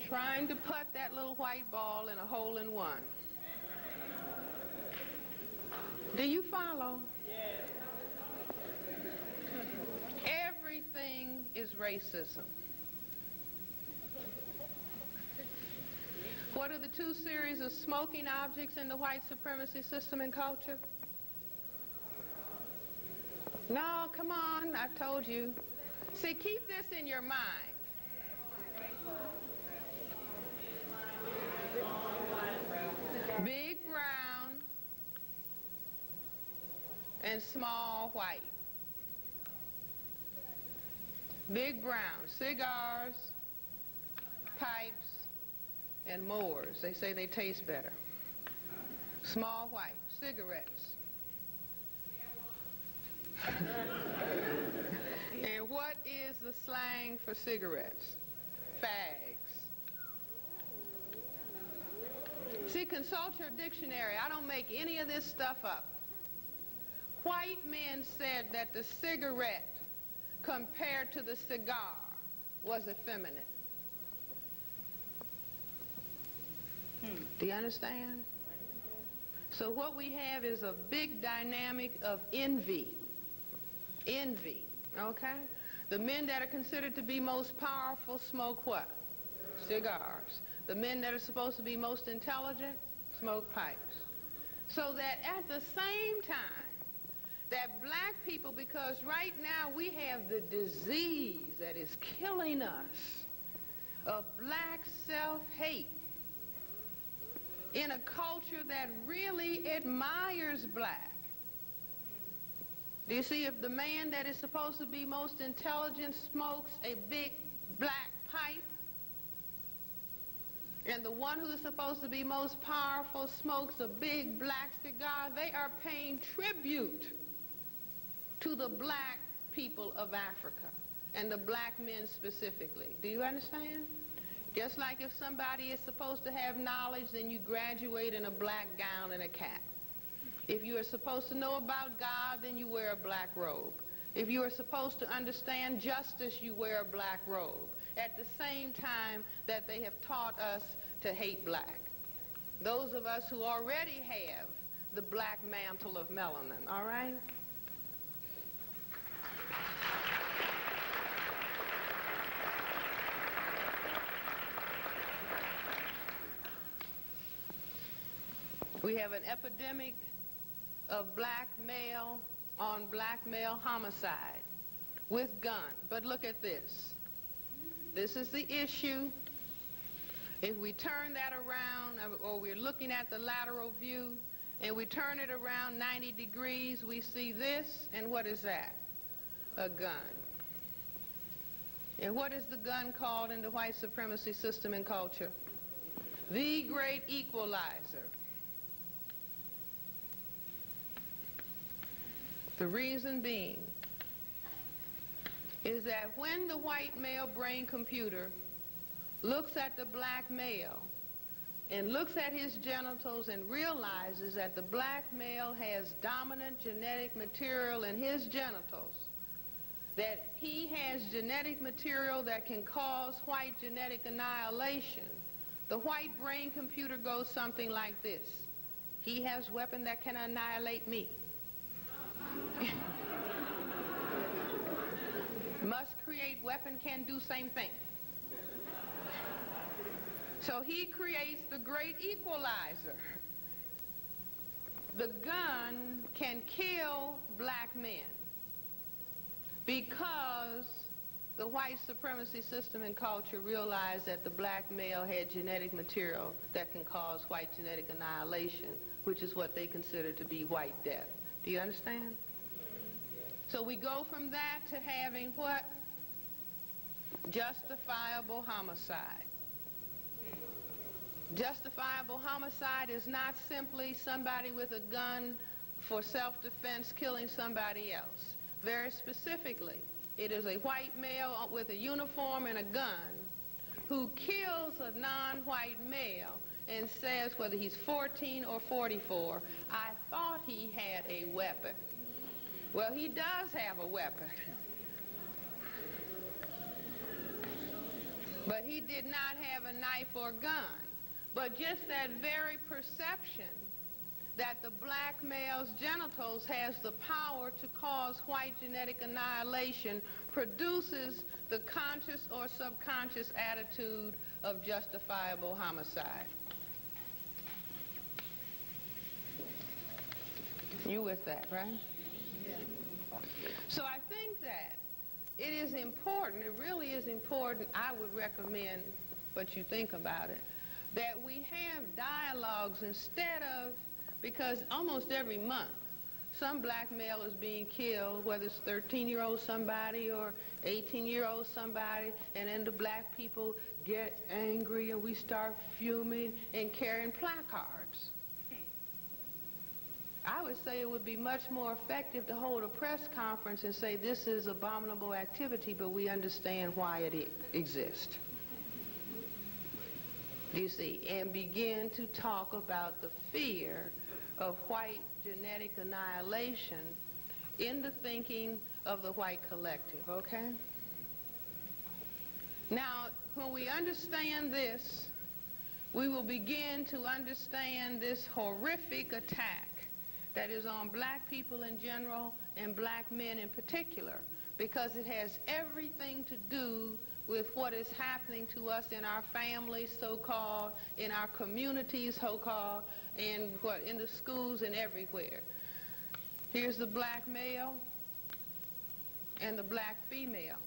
Speaker 2: trying to put that little white ball in a hole in one. Do you follow? Yes. Everything is racism. What are the two series of smoking objects in the white supremacy system and culture? No, come on, I've told you. See, keep this in your mind. Big brown and small white. Big brown, cigars, pipes, and mowers. They say they taste better. Small white, cigarettes. And what is the slang for cigarettes? Fags. See, consult your dictionary. I don't make any of this stuff up. White men said that the cigarette compared to the cigar was effeminate. Do you understand? So what we have is a big dynamic of envy. Envy, okay? The men that are considered to be most powerful smoke what? Cigars. The men that are supposed to be most intelligent smoke pipes. So that at the same time, that black people, because right now we have the disease that is killing us of black self-hate, in a culture that really admires black. Do you see, if the man that is supposed to be most intelligent smokes a big black pipe, and the one who is supposed to be most powerful smokes a big black cigar, they are paying tribute to the black people of Africa, and the black men specifically. Do you understand? Just like if somebody is supposed to have knowledge, then you graduate in a black gown and a cap. If you are supposed to know about God, then you wear a black robe. If you are supposed to understand justice, you wear a black robe. At the same time that they have taught us to hate black. Those of us who already have the black mantle of melanin, all right? We have an epidemic of black male on black male homicide with gun. But look at this. This is the issue. If we turn that around, or we're looking at the lateral view, and we turn it around 90 degrees, we see this, and what is that? A gun. And what is the gun called in the white supremacy system and culture? The great equalizer. The reason being is that when the white male brain computer looks at the black male and looks at his genitals and realizes that the black male has dominant genetic material in his genitals, that he has genetic material that can cause white genetic annihilation, the white brain computer goes something like this. He has weapon that can annihilate me. Must create weapon, can do same thing. So he creates the great equalizer. The gun can kill black men because the white supremacy system and culture realized that the black male had genetic material that can cause white genetic annihilation, which is what they consider to be white death. Do you understand? So we go from that to having what? Justifiable homicide. Justifiable homicide is not simply somebody with a gun for self-defense killing somebody else. Very specifically, it is a white male with a uniform and a gun who kills a non-white male and says, whether he's 14 or 44, I thought he had a weapon. Well, he does have a weapon. But he did not have a knife or gun. But just that very perception that the black male's genitals has the power to cause white genetic annihilation produces the conscious or subconscious attitude of justifiable homicide. You with that, right? Yeah. So I think that it is important, it really is important, I would recommend, but you think about it, that we have dialogues instead of, because almost every month some black male is being killed, whether it's 13-year-old somebody or 18-year-old somebody, and then the black people get angry and we start fuming and carrying placards. I would say it would be much more effective to hold a press conference and say this is abominable activity, but we understand why it exists. You see, and begin to talk about the fear of white genetic annihilation in the thinking of the white collective, okay? Now, when we understand this, we will begin to understand this horrific attack that is on black people in general and black men in particular, because it has everything to do with what is happening to us in our families, so-called, in our communities, so-called, and what, in the schools and everywhere. Here's the black male and the black female.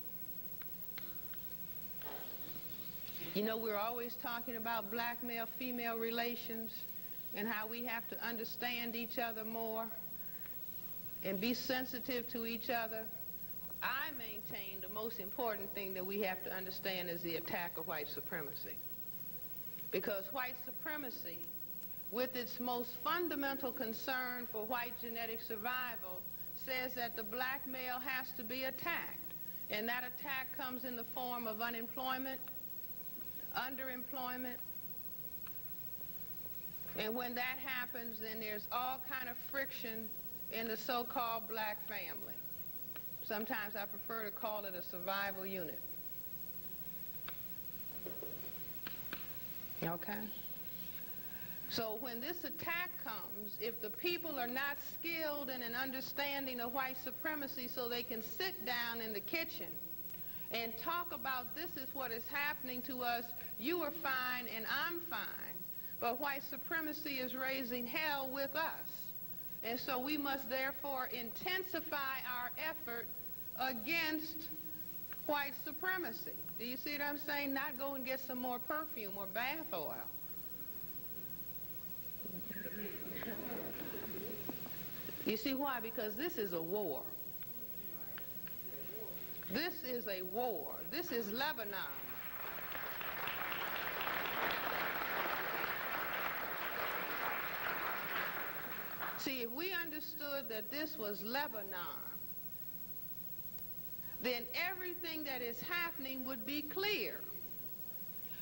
Speaker 2: You know, we're always talking about black male-female relations and how we have to understand each other more and be sensitive to each other. I maintain the most important thing that we have to understand is the attack of white supremacy. Because white supremacy, with its most fundamental concern for white genetic survival, says that the black male has to be attacked. And that attack comes in the form of unemployment, underemployment. And when that happens, then there's all kind of friction in the so-called black family. Sometimes I prefer to call it a survival unit. Okay? So when this attack comes, if the people are not skilled in an understanding of white supremacy so they can sit down in the kitchen and talk about this is what is happening to us, you are fine and I'm fine, but white supremacy is raising hell with us. And so we must therefore intensify our effort against white supremacy. Do you see what I'm saying? Not go and get some more perfume or bath oil. You see why? Because this is a war. This is a war. This is Lebanon. See, if we understood that this was Lebanon, then everything that is happening would be clear.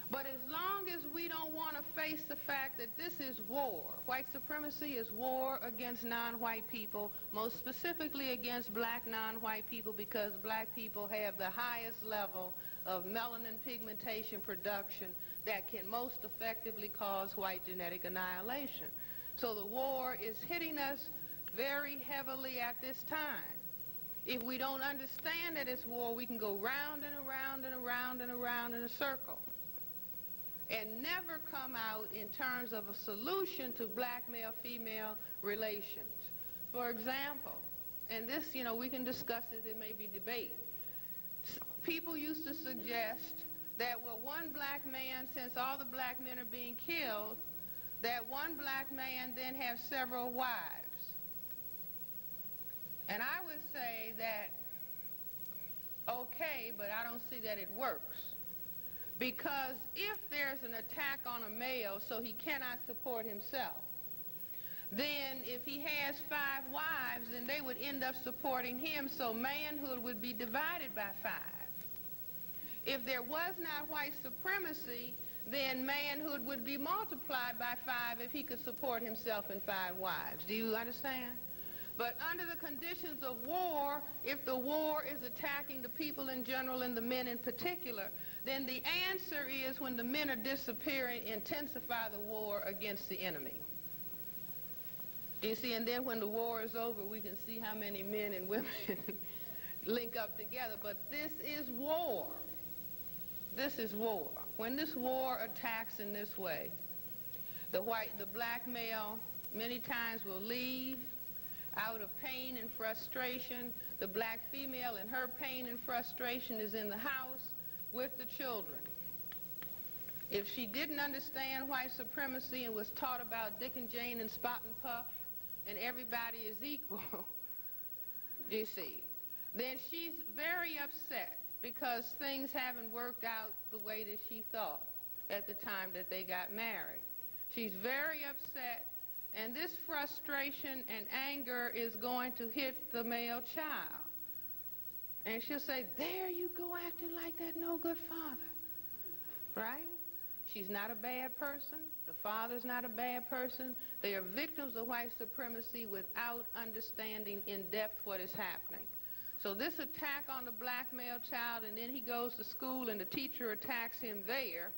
Speaker 2: But as long as we don't want to face the fact that this is war, white supremacy is war against non-white people, most specifically against black non-white people, because black people have the highest level of melanin pigmentation production that can most effectively cause white genetic annihilation. So the war is hitting us very heavily at this time. If we don't understand that it's war, we can go round and around and around and around in a circle and never come out in terms of a solution to black male-female relations. For example, and this, we can discuss it, it may be debate. People used to suggest that, well, one black man, since all the black men are being killed, that one black man then have several wives. And I would say that, okay, but I don't see that it works. Because if there's an attack on a male so he cannot support himself, then if he has 5 wives, then they would end up supporting him, so manhood would be divided by 5. If there was not white supremacy, then manhood would be multiplied by 5 if he could support himself and 5 wives. Do you understand? But under the conditions of war, if the war is attacking the people in general and the men in particular, then the answer is, when the men are disappearing, intensify the war against the enemy. Do you see? And then when the war is over, we can see how many men and women link up together. But this is war. This is war. When this war attacks in this way, the black male many times will leave out of pain and frustration. The black female, in her pain and frustration, is in the house with the children. If she didn't understand white supremacy and was taught about Dick and Jane and Spot and Puff and everybody is equal, you see, then she's very upset because things haven't worked out the way that she thought at the time that they got married. She's very upset, and this frustration and anger is going to hit the male child. And she'll say, there you go acting like that no good father, right? She's not a bad person. The father's not a bad person. They are victims of white supremacy without understanding in depth what is happening. So this attack on the black male child, and then he goes to school and the teacher attacks him there.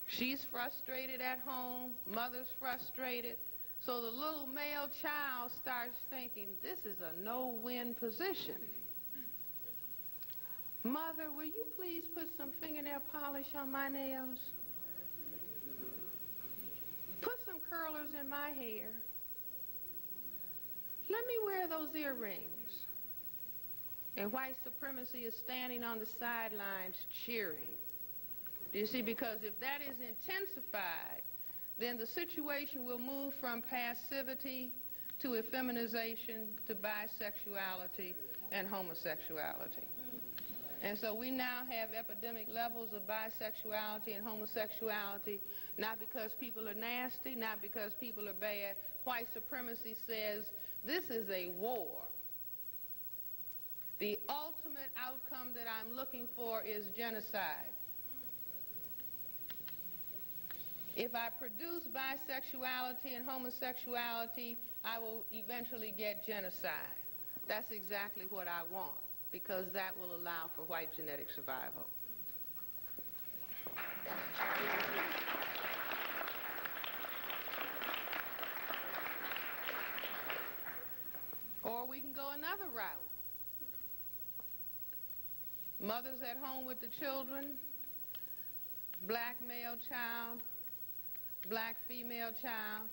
Speaker 2: She's frustrated at home, mother's frustrated. So the little male child starts thinking, this is a no-win position. Mother, will you please put some fingernail polish on my nails? Put some curlers in my hair. Let me wear those earrings. And white supremacy is standing on the sidelines cheering. Do you see? Because if that is intensified, then the situation will move from passivity to effeminization to bisexuality and homosexuality. And so we now have epidemic levels of bisexuality and homosexuality, not because people are nasty, not because people are bad. White supremacy says this is a war. The ultimate outcome that I'm looking for is genocide. If I produce bisexuality and homosexuality, I will eventually get genocide. That's exactly what I want, because that will allow for white genetic survival. Or we can go another route. Mothers at home with the children, black male child, black female child,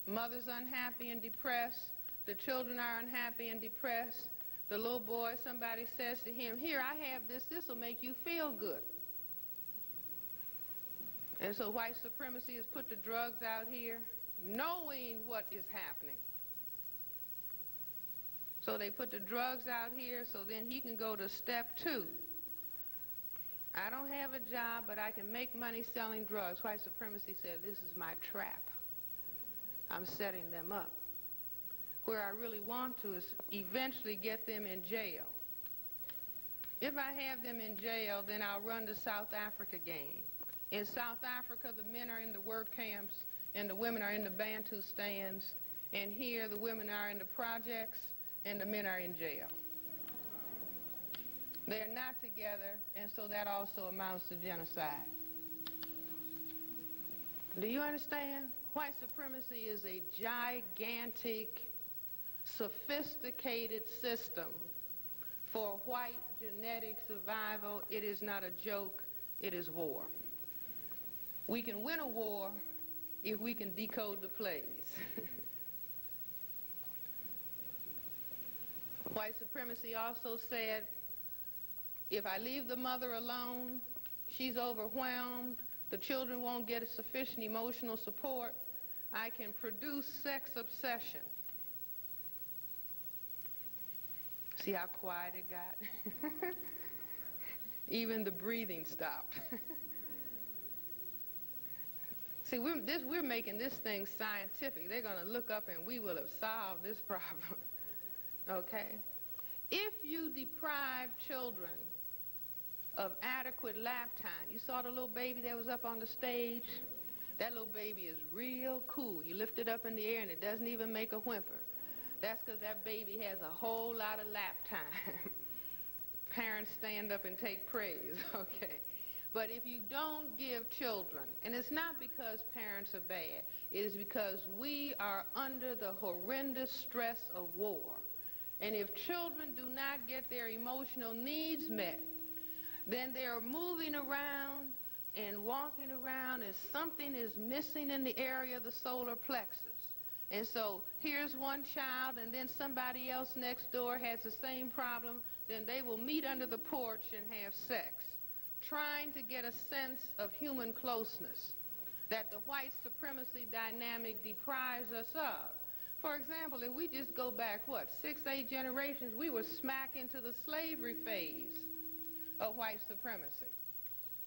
Speaker 2: mother's unhappy and depressed, the children are unhappy and depressed. The little boy, somebody says to him, here, I have this will make you feel good. And so white supremacy has put the drugs out here, knowing what is happening. So they put the drugs out here so then he can go to step 2. I don't have a job, but I can make money selling drugs. White supremacy said, this is my trap. I'm setting them up. Where I really want to is eventually get them in jail. If I have them in jail, then I'll run the South Africa game. In South Africa, the men are in the work camps, and the women are in the Bantu stands, and here the women are in the projects, and the men are in jail. They're not together, and so that also amounts to genocide. Do you understand? White supremacy is a gigantic, sophisticated system for white genetic survival. It is not a joke. It is war. We can win a war if we can decode the plays. White supremacy also said, if I leave the mother alone, she's overwhelmed, the children won't get a sufficient emotional support, I can produce sex obsession. See how quiet it got? Even the breathing stopped. See, we're making this thing scientific. They're going to look up and we will have solved this problem. Okay? If you deprive children of adequate lap time, you saw the little baby that was up on the stage? That little baby is real cool. You lift it up in the air and it doesn't even make a whimper. That's because that baby has a whole lot of lap time. Parents stand up and take praise, okay? But if you don't give children, and it's not because parents are bad, it is because we are under the horrendous stress of war. And if children do not get their emotional needs met, then they're moving around and walking around as something is missing in the area of the solar plexus. And so here's one child, and then somebody else next door has the same problem. Then they will meet under the porch and have sex, trying to get a sense of human closeness that the white supremacy dynamic deprives us of. For example, if we just go back, 6, 8 generations, we were smack into the slavery phase of white supremacy.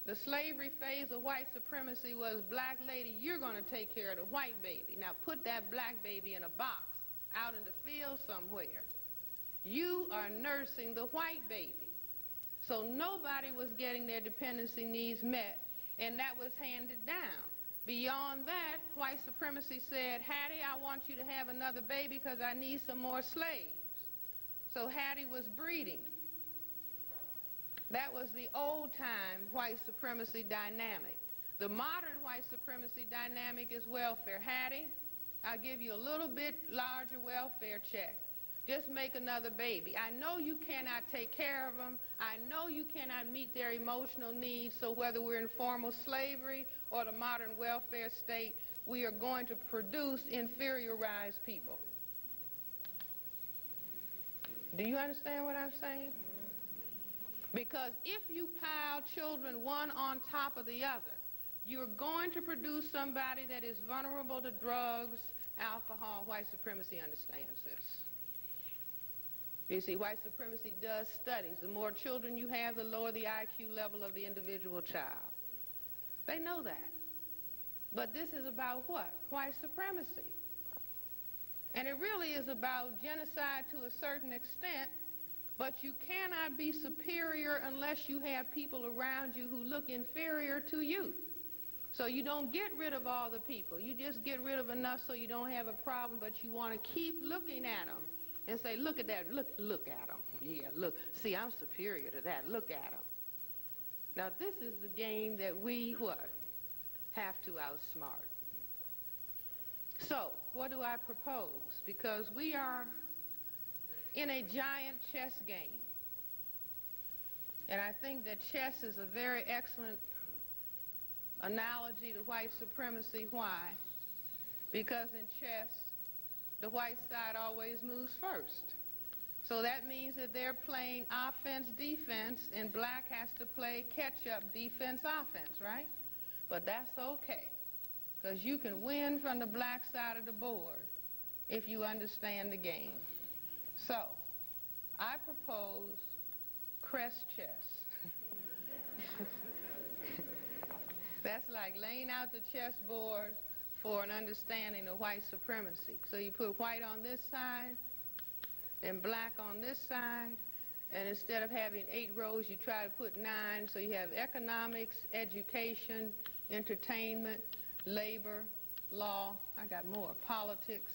Speaker 2: The slavery phase of white supremacy was, black lady, you're going to take care of the white baby. Now put that black baby in a box out in the field somewhere. You are nursing the white baby. So nobody was getting their dependency needs met, and that was handed down. Beyond that, white supremacy said, Hattie, I want you to have another baby because I need some more slaves. So Hattie was breeding. That was the old-time white supremacy dynamic. The modern white supremacy dynamic is welfare. Hattie, I'll give you a little bit larger welfare check. Just make another baby. I know you cannot take care of them. I know you cannot meet their emotional needs, so whether we're in formal slavery or the modern welfare state, we are going to produce inferiorized people. Do you understand what I'm saying? Because if you pile children one on top of the other, you're going to produce somebody that is vulnerable to drugs, alcohol. White supremacy understands this. You see, white supremacy does studies. The more children you have, the lower the IQ level of the individual child. They know that. But this is about what? White supremacy. And it really is about genocide to a certain extent, but you cannot be superior unless you have people around you who look inferior to you. So you don't get rid of all the people. You just get rid of enough so you don't have a problem, but you want to keep looking at them and say, look at that, look at them. Yeah, look, see, I'm superior to that. Look at them. Now, this is the game that we, have to outsmart. So, what do I propose? Because we are in a giant chess game. And I think that chess is a very excellent analogy to white supremacy. Why? Because in chess, the white side always moves first. So that means that they're playing offense, defense, and black has to play catch-up defense, offense, right? But that's okay, because you can win from the black side of the board if you understand the game. So, I propose Cress chess. That's like laying out the chessboard for an understanding of white supremacy. So you put white on this side and black on this side, and instead of having 8 rows, you try to put 9, so you have economics, education, entertainment, labor, law, I got more, politics,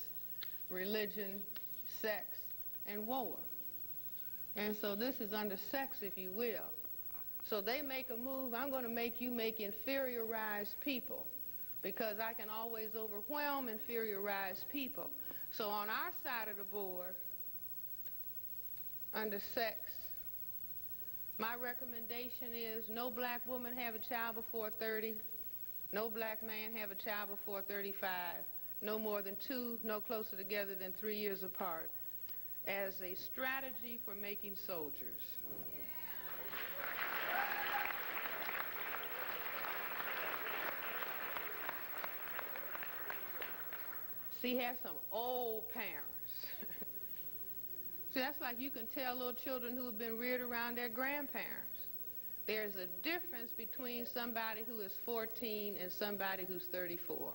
Speaker 2: religion, sex, and war. And so this is under sex, if you will. So they make a move, I'm going to make you make inferiorized people, because I can always overwhelm inferiorized people. So on our side of the board, under sex, my recommendation is no black woman have a child before 30, no black man have a child before 35, no more than 2, no closer together than 3 years apart, as a strategy for making soldiers. See, he has some old parents. See, that's like you can tell little children who have been reared around their grandparents. There's a difference between somebody who is 14 and somebody who's 34.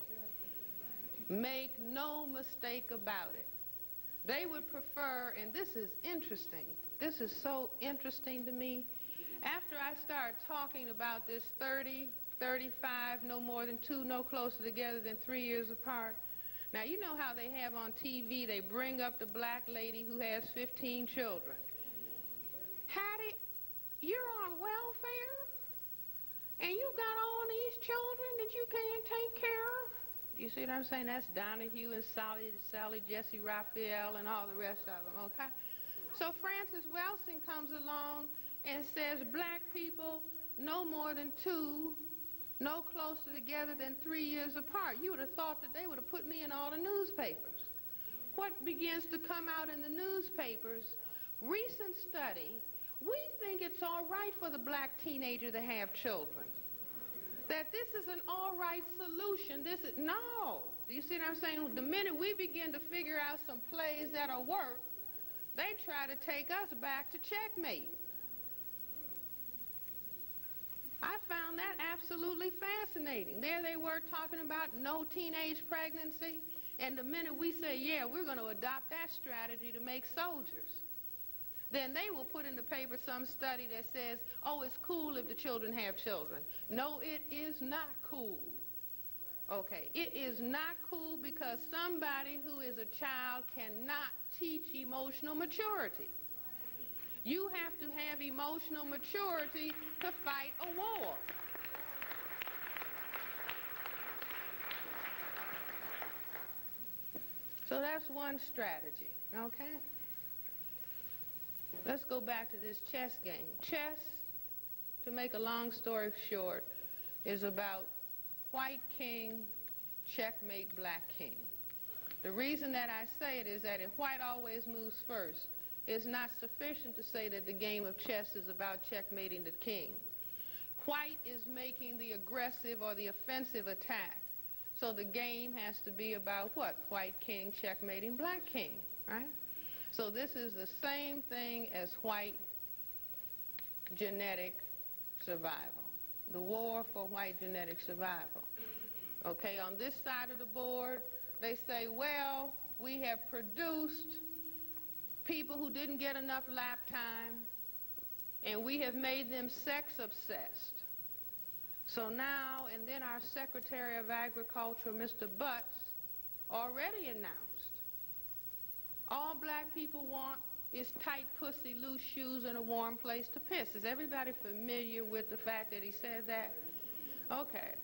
Speaker 2: Make no mistake about it. They would prefer, and this is interesting, this is so interesting to me, after I start talking about this 30, 35, no more than 2, no closer together than 3 years apart. Now, you know how they have on TV, they bring up the black lady who has 15 children. Hattie, you're on welfare? And you got all these children that you can't take care of? You see what I'm saying? That's Donahue and Sally, Jesse Raphael, and all the rest of them, okay? So FrancesCressWelsing comes along and says, black people, no more than 2, no closer together than 3 years apart. You would have thought that they would have put me in all the newspapers. What begins to come out in the newspapers? Recent study, we think it's all right for the black teenager to have children. That this is an all right solution. No. Do you see what I'm saying? The minute we begin to figure out some plays that'll work, they try to take us back to checkmate. I found that absolutely fascinating. There they were talking about no teenage pregnancy, and the minute we say, yeah, we're going to adopt that strategy to make soldiers, then they will put in the paper some study that says, oh, it's cool if the children have children. No, it is not cool. Okay, it is not cool because somebody who is a child cannot teach emotional maturity. You have to have emotional maturity to fight a war. So that's one strategy, okay? Let's go back to this chess game. Chess, to make a long story short, is about white king, checkmate black king. The reason that I say it is that if white always moves first, it's not sufficient to say that the game of chess is about checkmating the king. White is making the aggressive or the offensive attack. So the game has to be about what? White king checkmating black king, right? So this is the same thing as white genetic survival. The war for white genetic survival. Okay, on this side of the board, they say, well, we have produced people who didn't get enough lap time, and we have made them sex obsessed. So now, and then our Secretary of Agriculture, Mr. Butts, already announced, all black people want is tight pussy, loose shoes, and a warm place to piss. Is everybody familiar with the fact that he said that? Okay.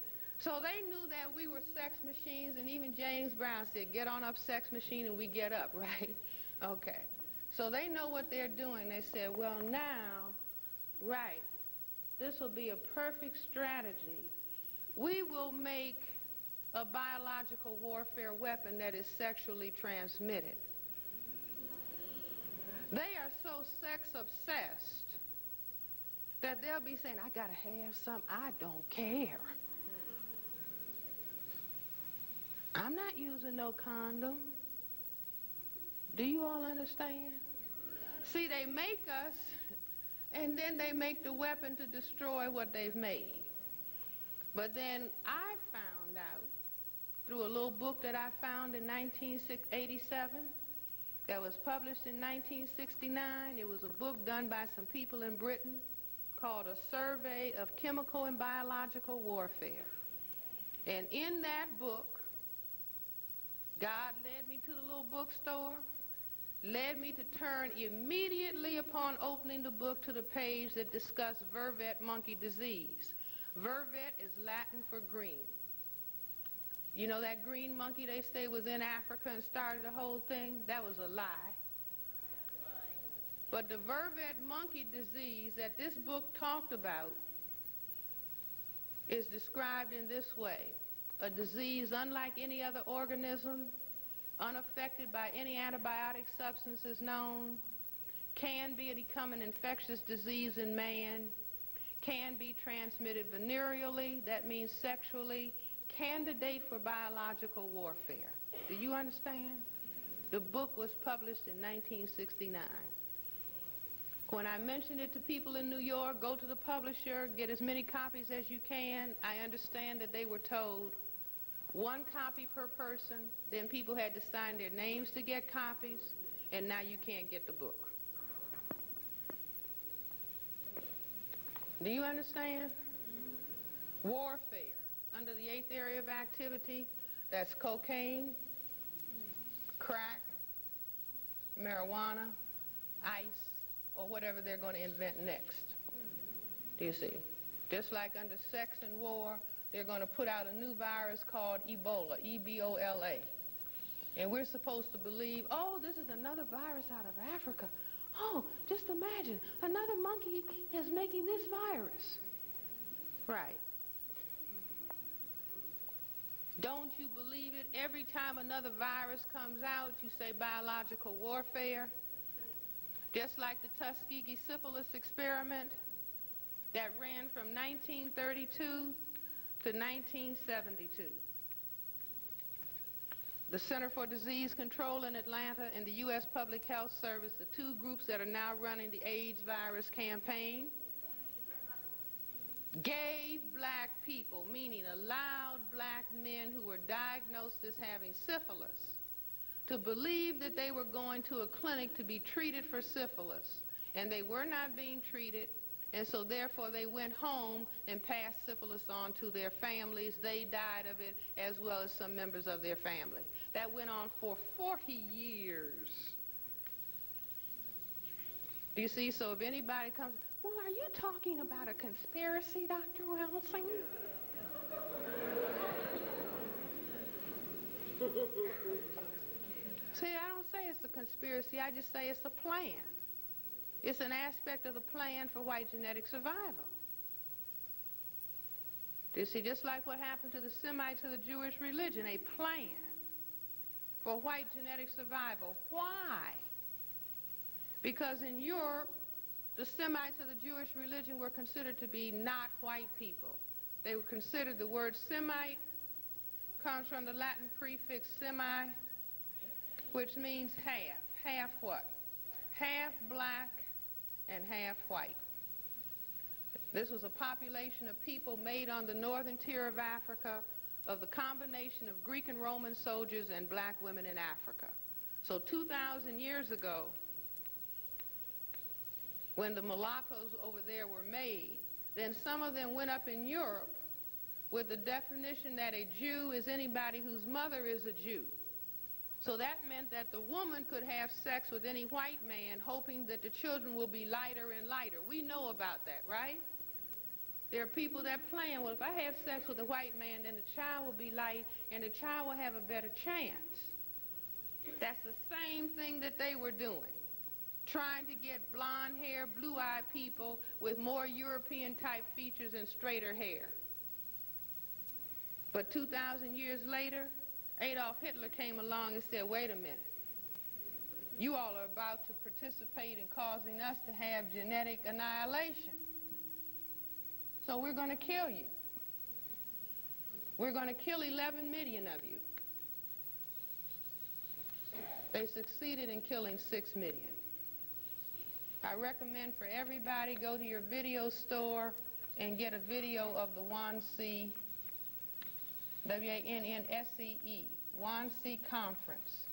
Speaker 2: So they knew that we were sex machines, and even James Brown said, get on up, sex machine, and we get up, right? Okay. So they know what they're doing. They said, well, now, right, this will be a perfect strategy. We will make a biological warfare weapon that is sexually transmitted. They are so sex obsessed that they'll be saying, I got to have some, I don't care. I'm not using no condom. Do you all understand? See, they make us, and then they make the weapon to destroy what they've made. But then I found out through a little book that I found in 1987 that was published in 1969. It was a book done by some people in Britain called A Survey of Chemical and Biological Warfare. And in that book, God led me to the little bookstore, led me to turn immediately upon opening the book to the page that discussed vervet monkey disease. Vervet is Latin for green. You know that green monkey they say was in Africa and started the whole thing? That was a lie. But the vervet monkey disease that this book talked about is described in this way: a disease unlike any other organism, unaffected by any antibiotic substances known, can become an infectious disease in man, can be transmitted venereally, that means sexually, candidate for biological warfare. Do you understand? The book was published in 1969. When I mentioned it to people in New York, go to the publisher, get as many copies as you can, I understand that they were told 1 copy per person, then people had to sign their names to get copies, and now you can't get the book. Do you understand? Warfare. Under the 8th area of activity, that's cocaine, crack, marijuana, ice, or whatever they're going to invent next. Do you see? Just like under sex and war, they're going to put out a new virus called Ebola, E-B-O-L-A. And we're supposed to believe, oh, this is another virus out of Africa. Oh, just imagine, another monkey is making this virus. Right. Don't you believe it? Every time another virus comes out, you say biological warfare. Just like the Tuskegee syphilis experiment that ran from 1932 to 1972. The Center for Disease Control in Atlanta and the U.S. Public Health Service, the 2 groups that are now running the AIDS virus campaign, gave black people, meaning allowed black men who were diagnosed as having syphilis, to believe that they were going to a clinic to be treated for syphilis, and they were not being treated, and so therefore they went home and passed syphilis on to their families. They died of it, as well as some members of their family. That went on for 40 years. Do you see? So if anybody comes, well, are you talking about a conspiracy, Dr. Welsing? See, I don't say it's a conspiracy. I just say it's a plan. It's an aspect of the plan for white genetic survival. Do you see? Just like what happened to the Semites of the Jewish religion, a plan for white genetic survival. Why? Because in Europe, the Semites of the Jewish religion were considered to be not white people. They were considered, the word Semite comes from the Latin prefix semi, which means half. Half what? Half black and half white. This was a population of people made on the northern tier of Africa of the combination of Greek and Roman soldiers and black women in Africa. So 2,000 years ago, when the mulattoes over there were made, then some of them went up in Europe with the definition that a Jew is anybody whose mother is a Jew. So that meant that the woman could have sex with any white man, hoping that the children will be lighter and lighter. We know about that, right? There are people that plan, well, if I have sex with a white man, then the child will be light and the child will have a better chance. That's the same thing that they were doing, trying to get blonde hair, blue-eyed people with more European-type features and straighter hair. But 2,000 years later, Adolf Hitler came along and said, wait a minute. You all are about to participate in causing us to have genetic annihilation. So we're going to kill you. We're going to kill 11 million of you. They succeeded in killing 6 million. I recommend for everybody, go to your video store and get a video of the 1C W-A-N-N-S-E-E, Wannsee Conference.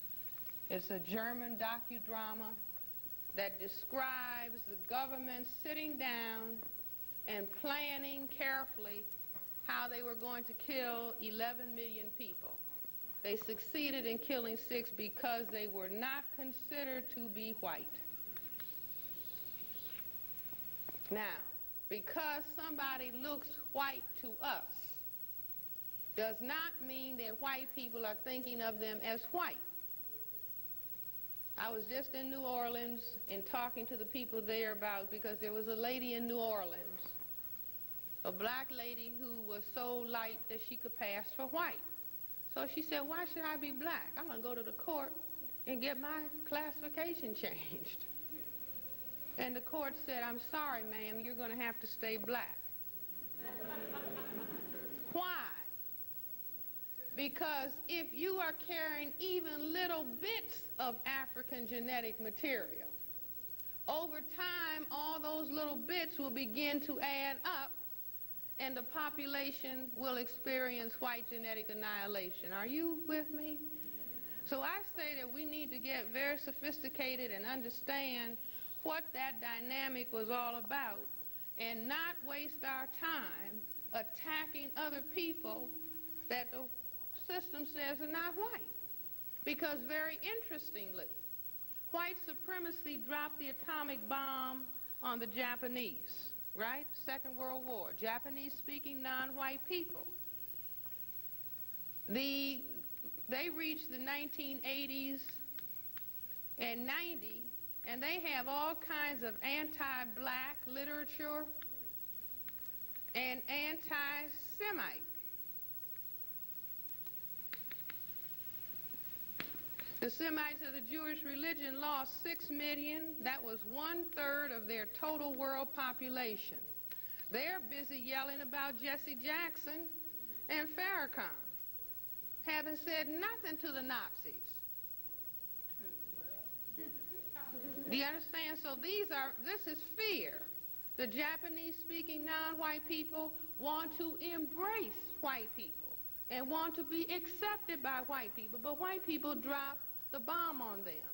Speaker 2: It's a German docudrama that describes the government sitting down and planning carefully how they were going to kill 11 million people. They succeeded in killing 6 because they were not considered to be white. Now, because somebody looks white to us does not mean that white people are thinking of them as white. I was just in New Orleans and talking to the people there about, because there was a lady in New Orleans, a black lady who was so light that she could pass for white. So she said, why should I be black? I'm going to go to the court and get my classification changed. And the court said, I'm sorry, ma'am, you're going to have to stay black. Why? Because if you are carrying even little bits of African genetic material, over time, all those little bits will begin to add up, and the population will experience white genetic annihilation. Are you with me? So I say that we need to get very sophisticated and understand what that dynamic was all about, and not waste our time attacking other people that the system says are not white. Because very interestingly, white supremacy dropped the atomic bomb on the Japanese, right? Second World War, Japanese-speaking non-white people. They reached the 1980s and 90, and they have all kinds of anti-black literature and anti-Semite. The Semites of the Jewish religion lost 6 million. That was 1/3 of their total world population. They're busy yelling about Jesse Jackson and Farrakhan, having said nothing to the Nazis. Do you understand? So this is fear. The Japanese-speaking non-white people want to embrace white people and want to be accepted by white people, but white people drop the bomb on them.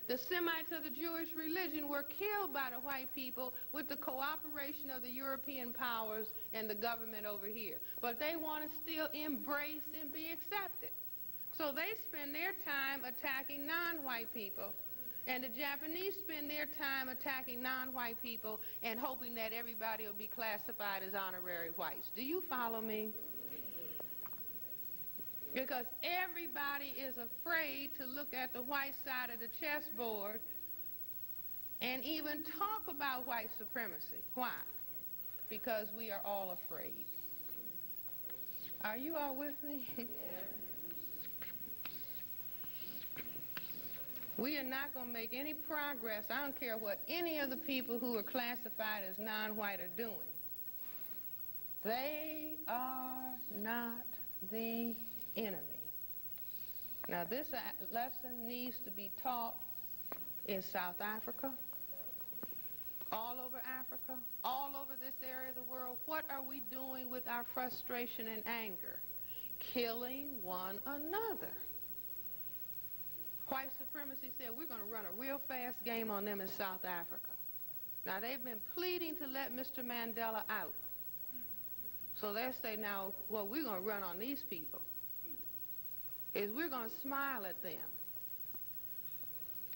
Speaker 2: The Semites of the Jewish religion were killed by the white people with the cooperation of the European powers and the government over here. But they want to still embrace and be accepted. So they spend their time attacking non-white people, and the Japanese spend their time attacking non-white people and hoping that everybody will be classified as honorary whites. Do you follow me? Because everybody is afraid to look at the white side of the chessboard and even talk about white supremacy. Why? Because we are all afraid. Are you all with me? We are not going to make any progress. I don't care what any of the people who are classified as non-white are doing. They are not the enemy. Now, this lesson needs to be taught in South Africa, all over Africa, all over this area of the world. What are we doing with our frustration and anger? Killing one another. White supremacy said, we're going to run a real fast game on them in South Africa. Now, they've been pleading to let Mr. Mandela out. So they say, now, what we're going to run on these people is we're going to smile at them.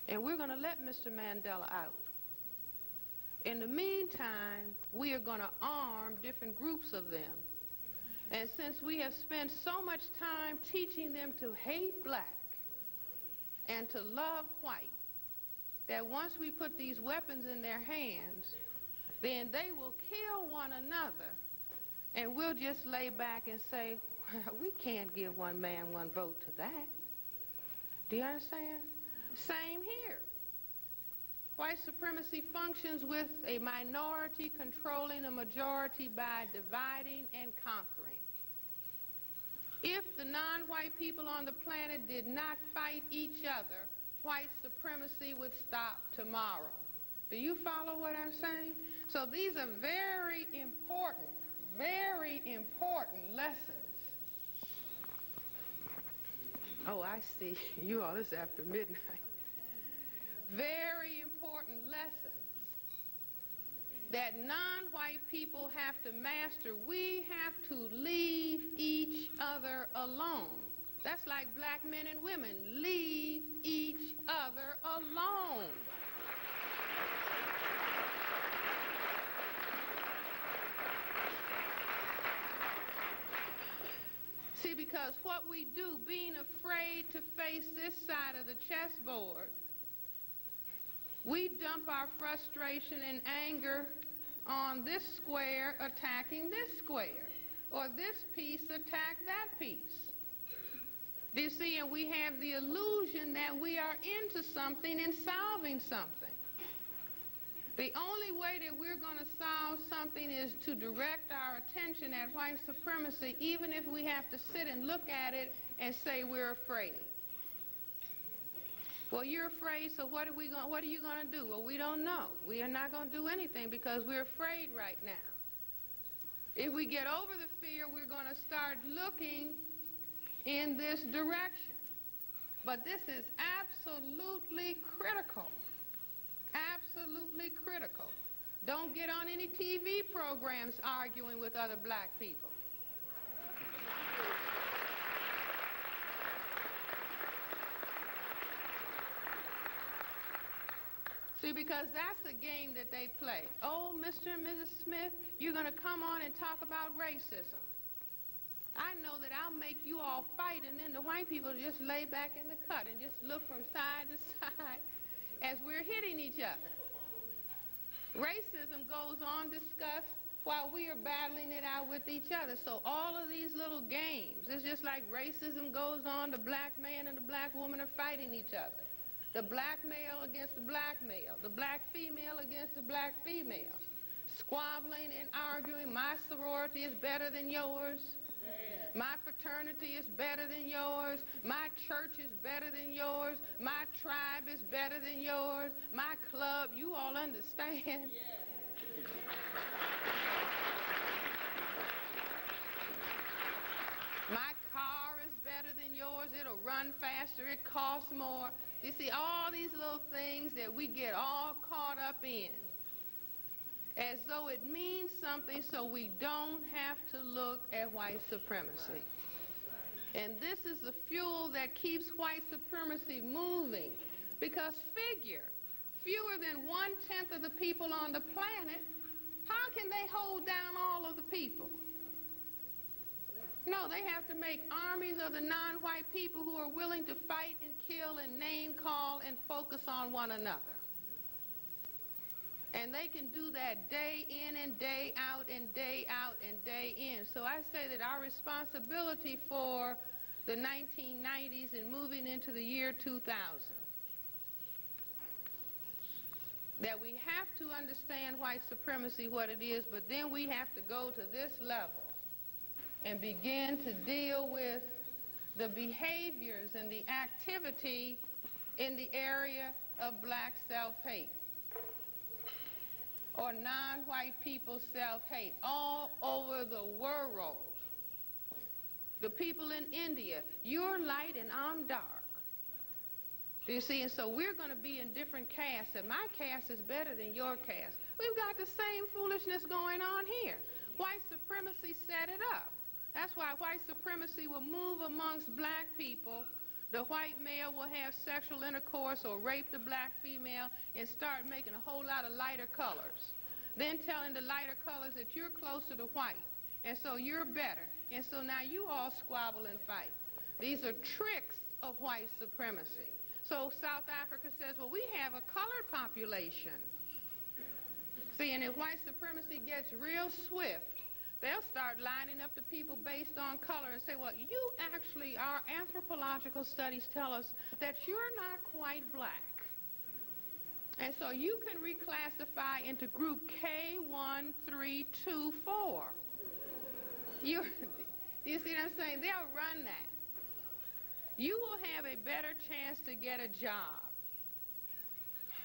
Speaker 2: And we're going to let Mr. Mandela out. In the meantime, we are going to arm different groups of them. And since we have spent so much time teaching them to hate black and to love white, that once we put these weapons in their hands, then they will kill one another, and we'll just lay back and say, well, we can't give one man, one vote to that. Do you understand? Same here. White supremacy functions with a minority controlling a majority by dividing and conquering. If the non-white people on the planet did not fight each other, white supremacy would stop tomorrow. Do you follow what I'm saying? So these are very important lessons Oh, I see. You all, it's after midnight. Very important lessons that non-white people have to master. We have to leave each other alone. That's like black men and women. Leave each other alone. See, because what we do, being afraid to face this side of the chessboard, we dump our frustration and anger on this square attacking this square, or this piece attack that piece. Do you see? And we have the illusion that we are into something and solving something. The only way that we're going to solve something is to direct our attention at white supremacy, even if we have to sit and look at it and say we're afraid. Well, you're afraid, so what are you going to do? Well, we don't know. We are not going to do anything because we're afraid right now. If we get over the fear, we're going to start looking in this direction. But this is absolutely critical. Absolutely critical. Don't get on any TV programs arguing with other black people. See, because that's a game that they play. Oh, Mr. and Mrs. Smith, you're going to come on and talk about racism. I know that I'll make you all fight, and then the white people just lay back in the cut and just look from side to side as we're hitting each other. Racism goes on discussed while we are battling it out with each other. So all of these little games, it's just like racism goes on, the black man and the black woman are fighting each other. The black male against the black male, the black female against the black female, squabbling and arguing. My sorority is better than yours. My fraternity is better than yours. My church is better than yours. My tribe is better than yours. My club, you all understand. My car is better than yours. It'll run faster. It costs more. You see, all these little things that we get all caught up in, as though it means something, so we don't have to look at white supremacy. And this is the fuel that keeps white supremacy moving. Because figure, fewer than 1/10 of the people on the planet, how can they hold down all of the people? No, they have to make armies of the non-white people who are willing to fight and kill and name call and focus on one another. And they can do that day in and day out and day out and day in. So I say that our responsibility for the 1990s and moving into the year 2000, that we have to understand white supremacy, what it is, but then we have to go to this level and begin to deal with the behaviors and the activity in the area of black self-hate or non-white people self-hate all over the world. The people in India, you're light and I'm dark. Do you see? And so we're going to be in different castes, and my caste is better than your caste. We've got the same foolishness going on here. White supremacy set it up. That's why white supremacy will move amongst black people. The white male will have sexual intercourse or rape the black female and start making a whole lot of lighter colors. Then telling the lighter colors that you're closer to white, and so you're better. And so now you all squabble and fight. These are tricks of white supremacy. So South Africa says, well, we have a colored population. See, and if white supremacy gets real swift, they'll start lining up the people based on color and say, well, you actually, our anthropological studies tell us that you're not quite black. And so you can reclassify into group K1324. Do you see what I'm saying? They'll run that. You will have a better chance to get a job.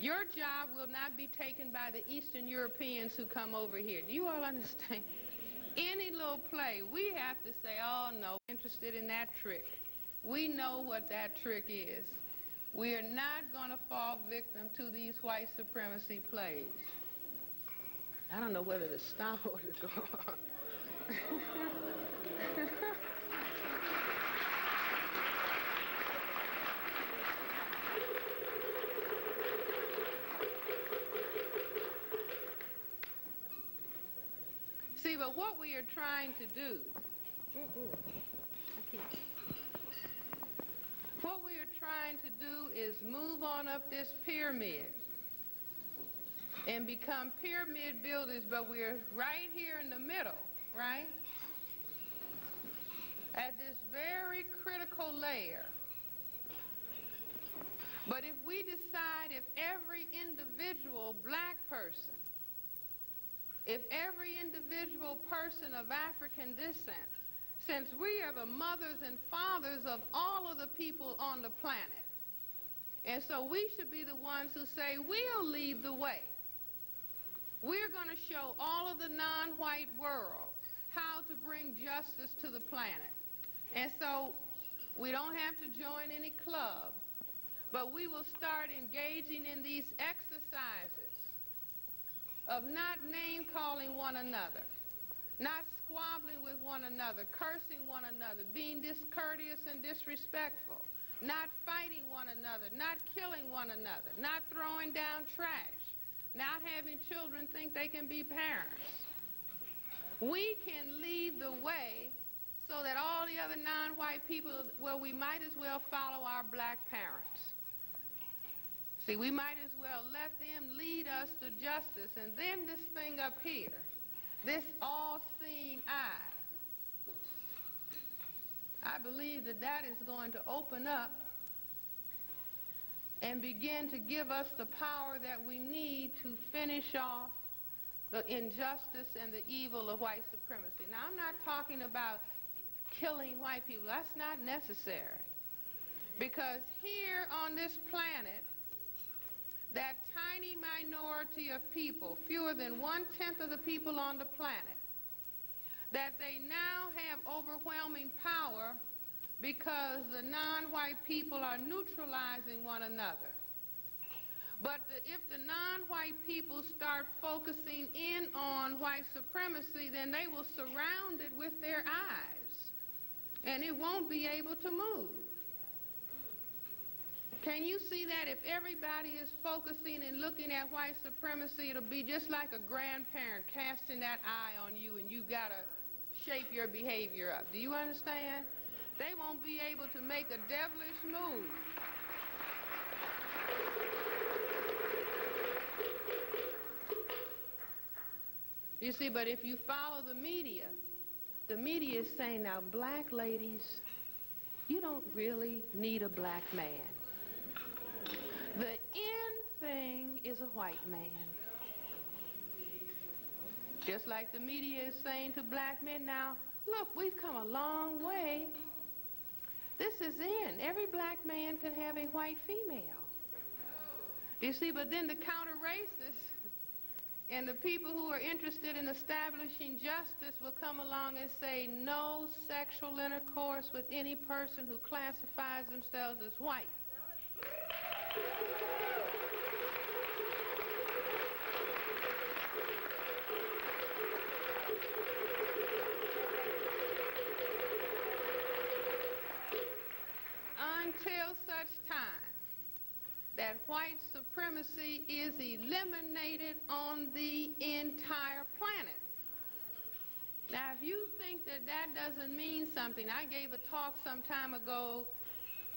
Speaker 2: Your job will not be taken by the Eastern Europeans who come over here. Do you all understand? Any little play, we have to say, oh, no, interested in that trick. We know what that trick is. We are not going to fall victim to these white supremacy plays. I don't know whether to stop or to go on. See, but what we are trying to do, what we are trying to do is move on up this pyramid and become pyramid builders, but we're right here in the middle, right? At this very critical layer. But if we decide, if every individual black person, if every individual person of African descent, since we are the mothers and fathers of all of the people on the planet, and so we should be the ones who say, we'll lead the way. We're going to show all of the non-white world how to bring justice to the planet. And so we don't have to join any club, but we will start engaging in these exercises of not name-calling one another, not squabbling with one another, cursing one another, being discourteous and disrespectful, not fighting one another, not killing one another, not throwing down trash, not having children think they can be parents. We can lead the way so that all the other non-white people, well, we might as well follow our black parents. See, we might as well let them lead us to justice. And then this thing up here, this all-seeing eye, I believe that that is going to open up and begin to give us the power that we need to finish off the injustice and the evil of white supremacy. Now, I'm not talking about killing white people. That's not necessary. Because here on this planet, that tiny minority of people, fewer than 1/10 of the people on the planet, that they now have overwhelming power because the non-white people are neutralizing one another. But if the non-white people start focusing in on white supremacy, then they will surround it with their eyes, and it won't be able to move. Can you see that? If everybody is focusing and looking at white supremacy, it'll be just like a grandparent casting that eye on you, and you've got to shape your behavior up. Do you understand? They won't be able to make a devilish move. You see, but if you follow the media is saying, now, black ladies, you don't really need a black man. The in thing is a white man. Just like the media is saying to black men, now, look, we've come a long way. This is in. Every black man can have a white female. You see, but then the counter-racists and the people who are interested in establishing justice will come along and say no sexual intercourse with any person who classifies themselves as white. Until such time that white supremacy is eliminated on the entire planet. Now, if you think that that doesn't mean something, I gave a talk some time ago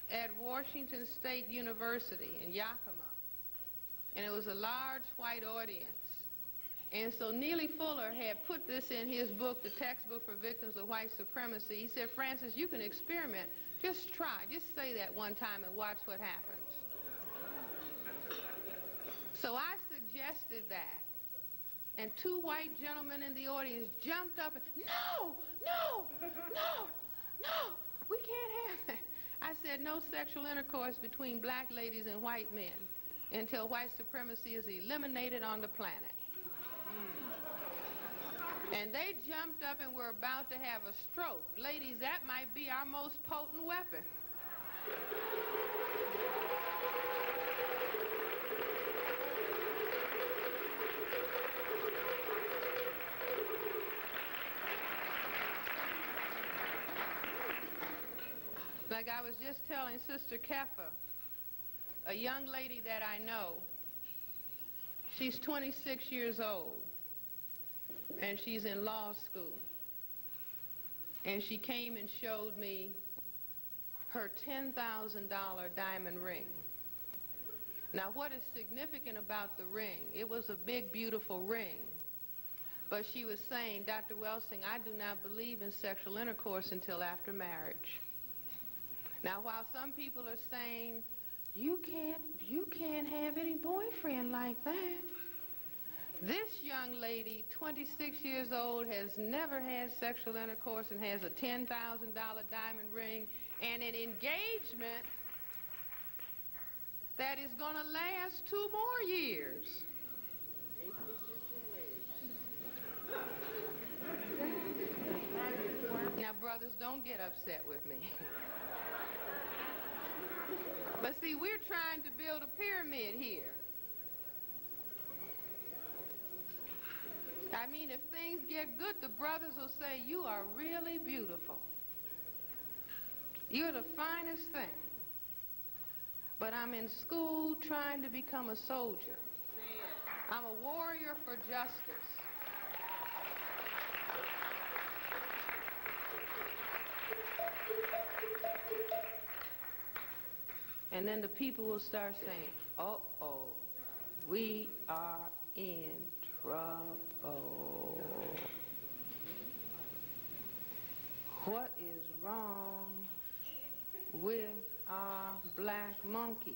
Speaker 2: at Washington State University in Yakima, and it was a large white audience. And so Neely Fuller had put this in his book, the textbook for victims of white supremacy. He said, Frances, you can experiment. Just try. Just say that one time and watch what happens. So I suggested that. And two white gentlemen in the audience jumped up and, no, we can't have that. I said, no sexual intercourse between black ladies and white men until white supremacy is eliminated on the planet. And they jumped up and were about to have a stroke. Ladies, that might be our most potent weapon. Like I was just telling Sister Keffa, a young lady that I know, she's 26 years old, and she's in law school. And she came and showed me her $10,000 diamond ring. Now, what is significant about the ring, it was a big, beautiful ring. But she was saying, Dr. Welsing, I do not believe in sexual intercourse until after marriage. Now, while some people are saying, you can't have any boyfriend like that, this young lady, 26 years old, has never had sexual intercourse and has a $10,000 diamond ring and an engagement that is going to last 2 more years. Now, brothers, don't get upset with me. But see, we're trying to build a pyramid here. I mean, if things get good, the brothers will say, you are really beautiful. You're the finest thing. But I'm in school trying to become a soldier. I'm a warrior for justice. And then the people will start saying, uh-oh, we are in trouble. What is wrong with our black monkeys?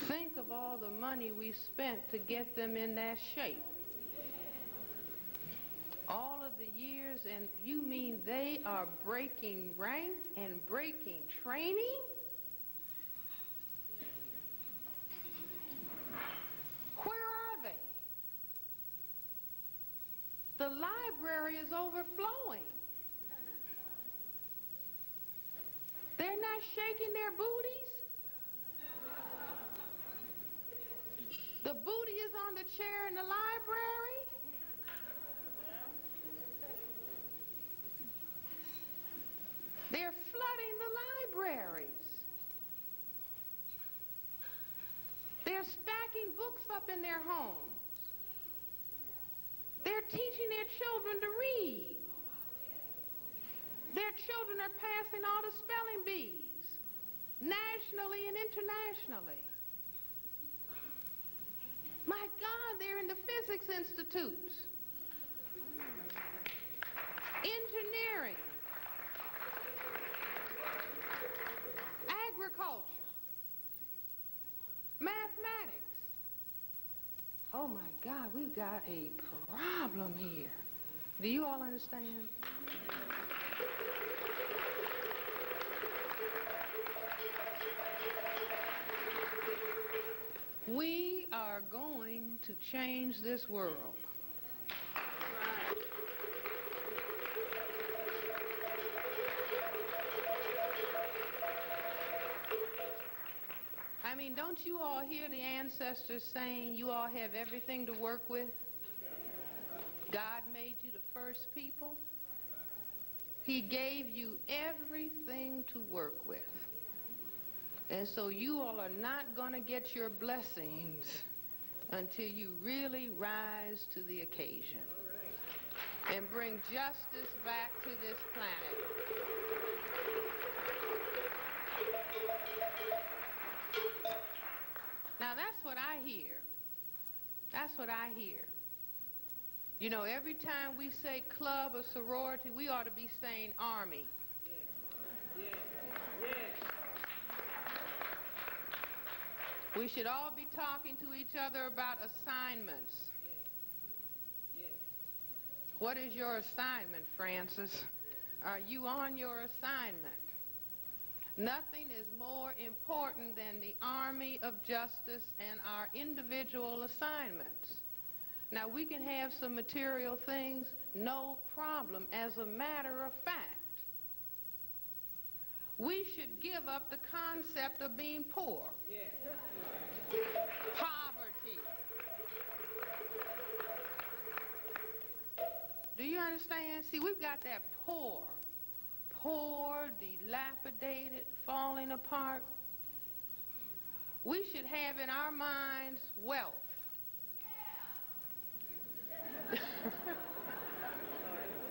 Speaker 2: Think of all the money we spent to get them in that shape. All of the years, and you mean they are breaking rank and breaking training? Where are they? The library is overflowing. They're not shaking their booties. The booty is on the chair in the library. They're flooding the libraries. They're stacking books up in their homes. They're teaching their children to read. Their children are passing all the spelling bees, nationally and internationally. My God, they're in the physics institutes, engineering, agriculture, mathematics. Oh my God, we've got a problem here. Do you all understand? We are going to change this world. I mean, don't you all hear the ancestors saying you all have everything to work with? God made you the first people. He gave you everything to work with. And so you all are not going to get your blessings until you really rise to the occasion and bring justice back to this planet. Now, that's what I hear. That's what I hear. You know, every time we say club or sorority, we ought to be saying army. We should all be talking to each other about assignments. What is your assignment, Francis? Are you on your assignment? Nothing is more important than the army of justice and our individual assignments. Now, we can have some material things, no problem. As a matter of fact, we should give up the concept of being poor. Poverty. see, we've got that poor, dilapidated, falling apart. We should have in our minds wealth.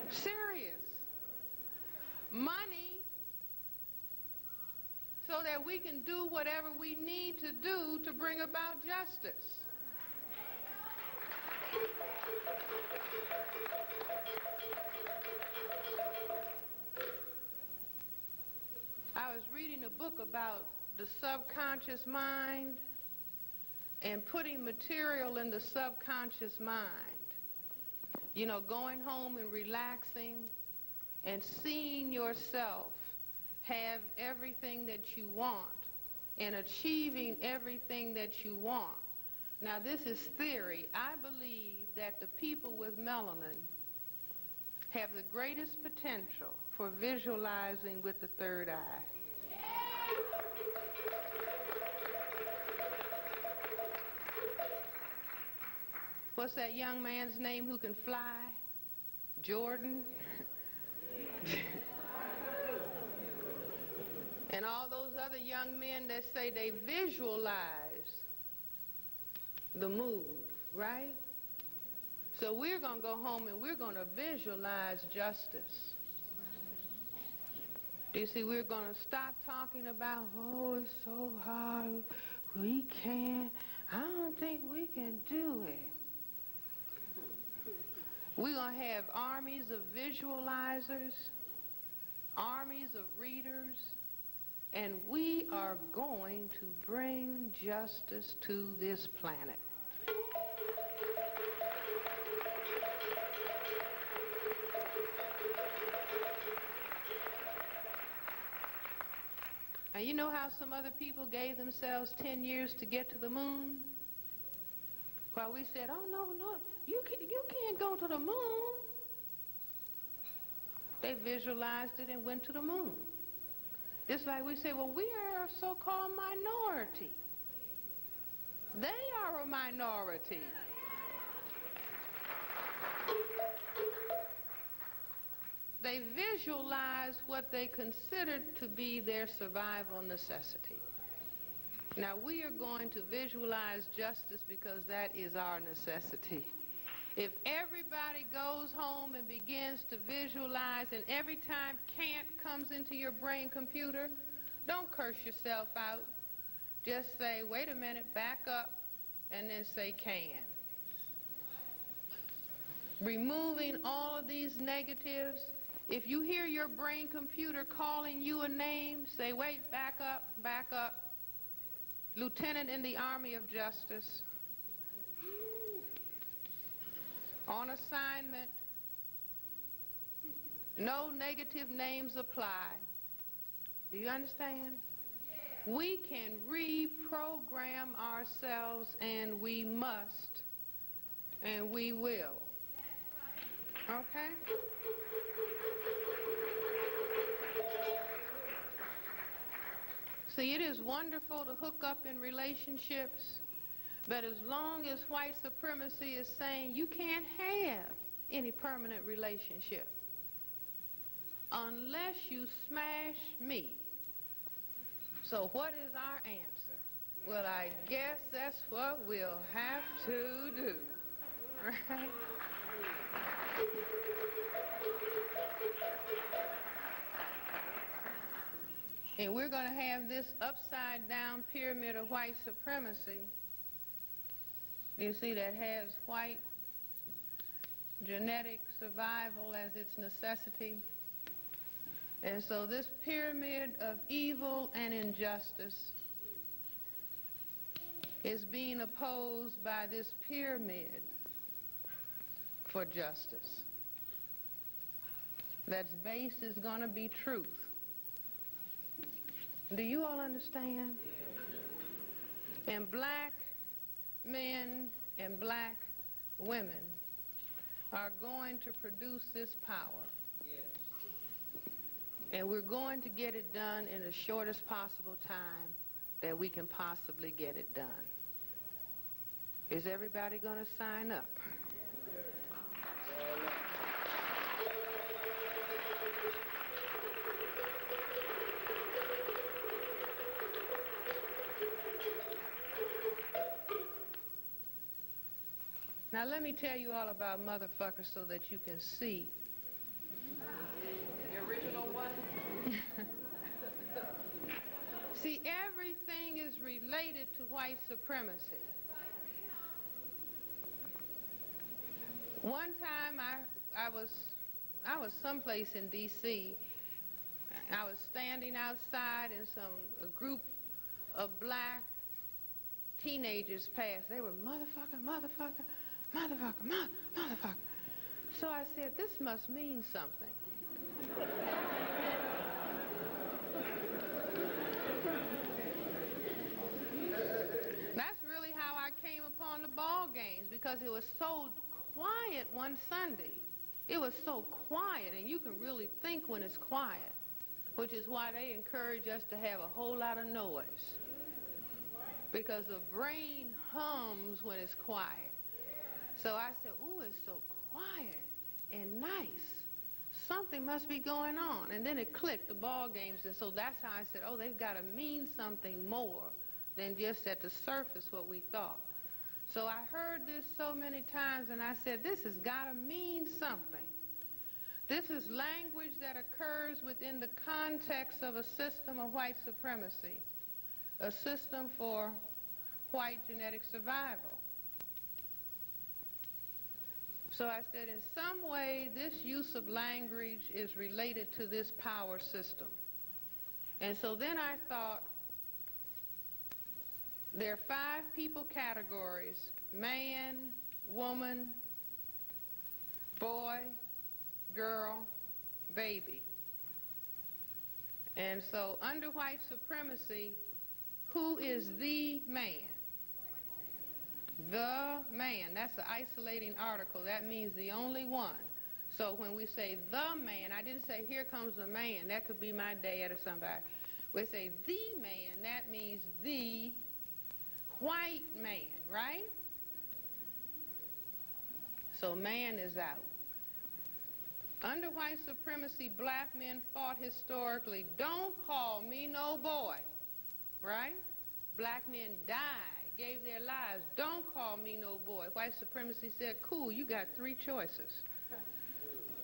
Speaker 2: Serious. Money, so that we can do whatever we need to do to bring about justice. I was reading a book about the subconscious mind and putting material in the subconscious mind. You know, going home and relaxing and seeing yourself have everything that you want and achieving everything that you want. Now, this is theory. I believe that the people with melanin have the greatest potential for visualizing with the third eye. What's that young man's name who can fly? Jordan? And all those other young men that say they visualize the move, right? So we're going to go home and we're going to visualize justice. Do you see, we're going to stop talking about, oh, it's so hard, we can't, I don't think we can do it. We're going to have armies of visualizers, armies of readers, and we are going to bring justice to this planet. And you know how some other people gave themselves 10 years to get to the moon? While we said, oh, no, you can't go to the moon. They visualized it and went to the moon. Just like we say, well, we are a so-called minority. They are a minority. They visualize what they considered to be their survival necessity. Now, we are going to visualize justice because that is our necessity. If everybody goes home and begins to visualize, and every time can't comes into your brain computer, don't curse yourself out. Just say, wait a minute, back up, and then say can. Removing all of these negatives. If you hear your brain computer calling you a name, say, wait, back up, back up. Lieutenant in the Army of Justice. On assignment. No negative names apply. Do you understand? We can reprogram ourselves, and we must, and we will. Okay? See, it is wonderful to hook up in relationships, but as long as white supremacy is saying you can't have any permanent relationship unless you smash me. So what is our answer? Well, I guess that's what we'll have to do, right? And we're going to have this upside-down pyramid of white supremacy, you see, that has white genetic survival as its necessity. And so this pyramid of evil and injustice is being opposed by this pyramid for justice. That's base is going to be truth. Do you all understand? And black men and black women are going to produce this power. And we're going to get it done in the shortest possible time that we can possibly get it done. Is everybody going to sign up? Now let me tell you all about motherfucker so that you can see.
Speaker 3: The original one?
Speaker 2: See, everything is related to white supremacy. One time I was someplace in D.C. I was standing outside and a group of black teenagers passed. They were motherfucker, motherfucker, motherfucker, motherfucker. So I said, this must mean something. That's really how I came upon the ball games, because it was so quiet one Sunday. It was so quiet, and you can really think when it's quiet, which is why they encourage us to have a whole lot of noise, because the brain hums when it's quiet. So I said, ooh, it's so quiet and nice. Something must be going on. And then it clicked, the ball games, and so that's how I said, oh, they've got to mean something more than just at the surface what we thought. So I heard this so many times, and I said, this has got to mean something. This is language that occurs within the context of a system of white supremacy, a system for white genetic survival. So I said, in some way, this use of language is related to this power system. And so then I thought, there are 5 people categories: man, woman, boy, girl, baby. And so under white supremacy, who is the man? The man. That's the isolating article. That means the only one. So when we say the man, I didn't say here comes the man. That could be my dad or somebody. We say the man, that means the white man, right? So man is out. Under white supremacy, black men fought historically, don't call me no boy, right? Black men died, gave their lives, don't call me no boy. White supremacy said, cool, you got 3 choices: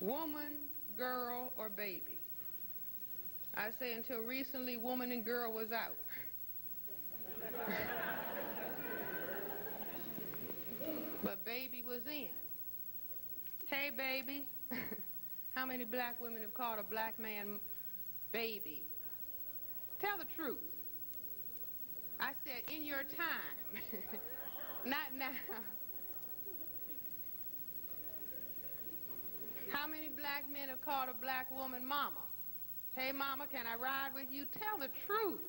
Speaker 2: woman, girl, or baby. I say until recently, woman and girl was out. But baby was in. Hey, baby. How many black women have called a black man baby? Tell the truth. I said, in your time. Not now. How many black men have called a black woman mama? Hey, mama, can I ride with you? Tell the truth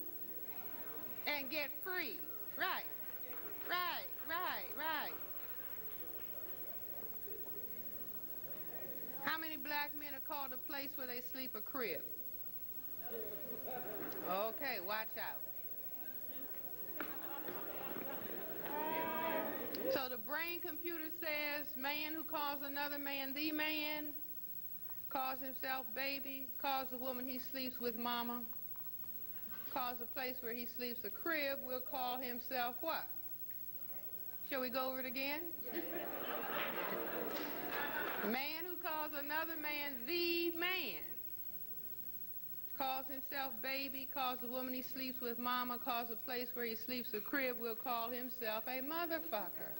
Speaker 2: and get free. Right, right, right, right. How many black men are called a place where they sleep a crib? Okay, watch out. So the brain computer says man who calls another man the man, calls himself baby, calls the woman he sleeps with mama, calls the place where he sleeps a crib, will call himself what? Shall we go over it again? Man who calls another man the man, calls himself baby, calls the woman he sleeps with mama, calls the place where he sleeps a crib, will call himself a motherfucker.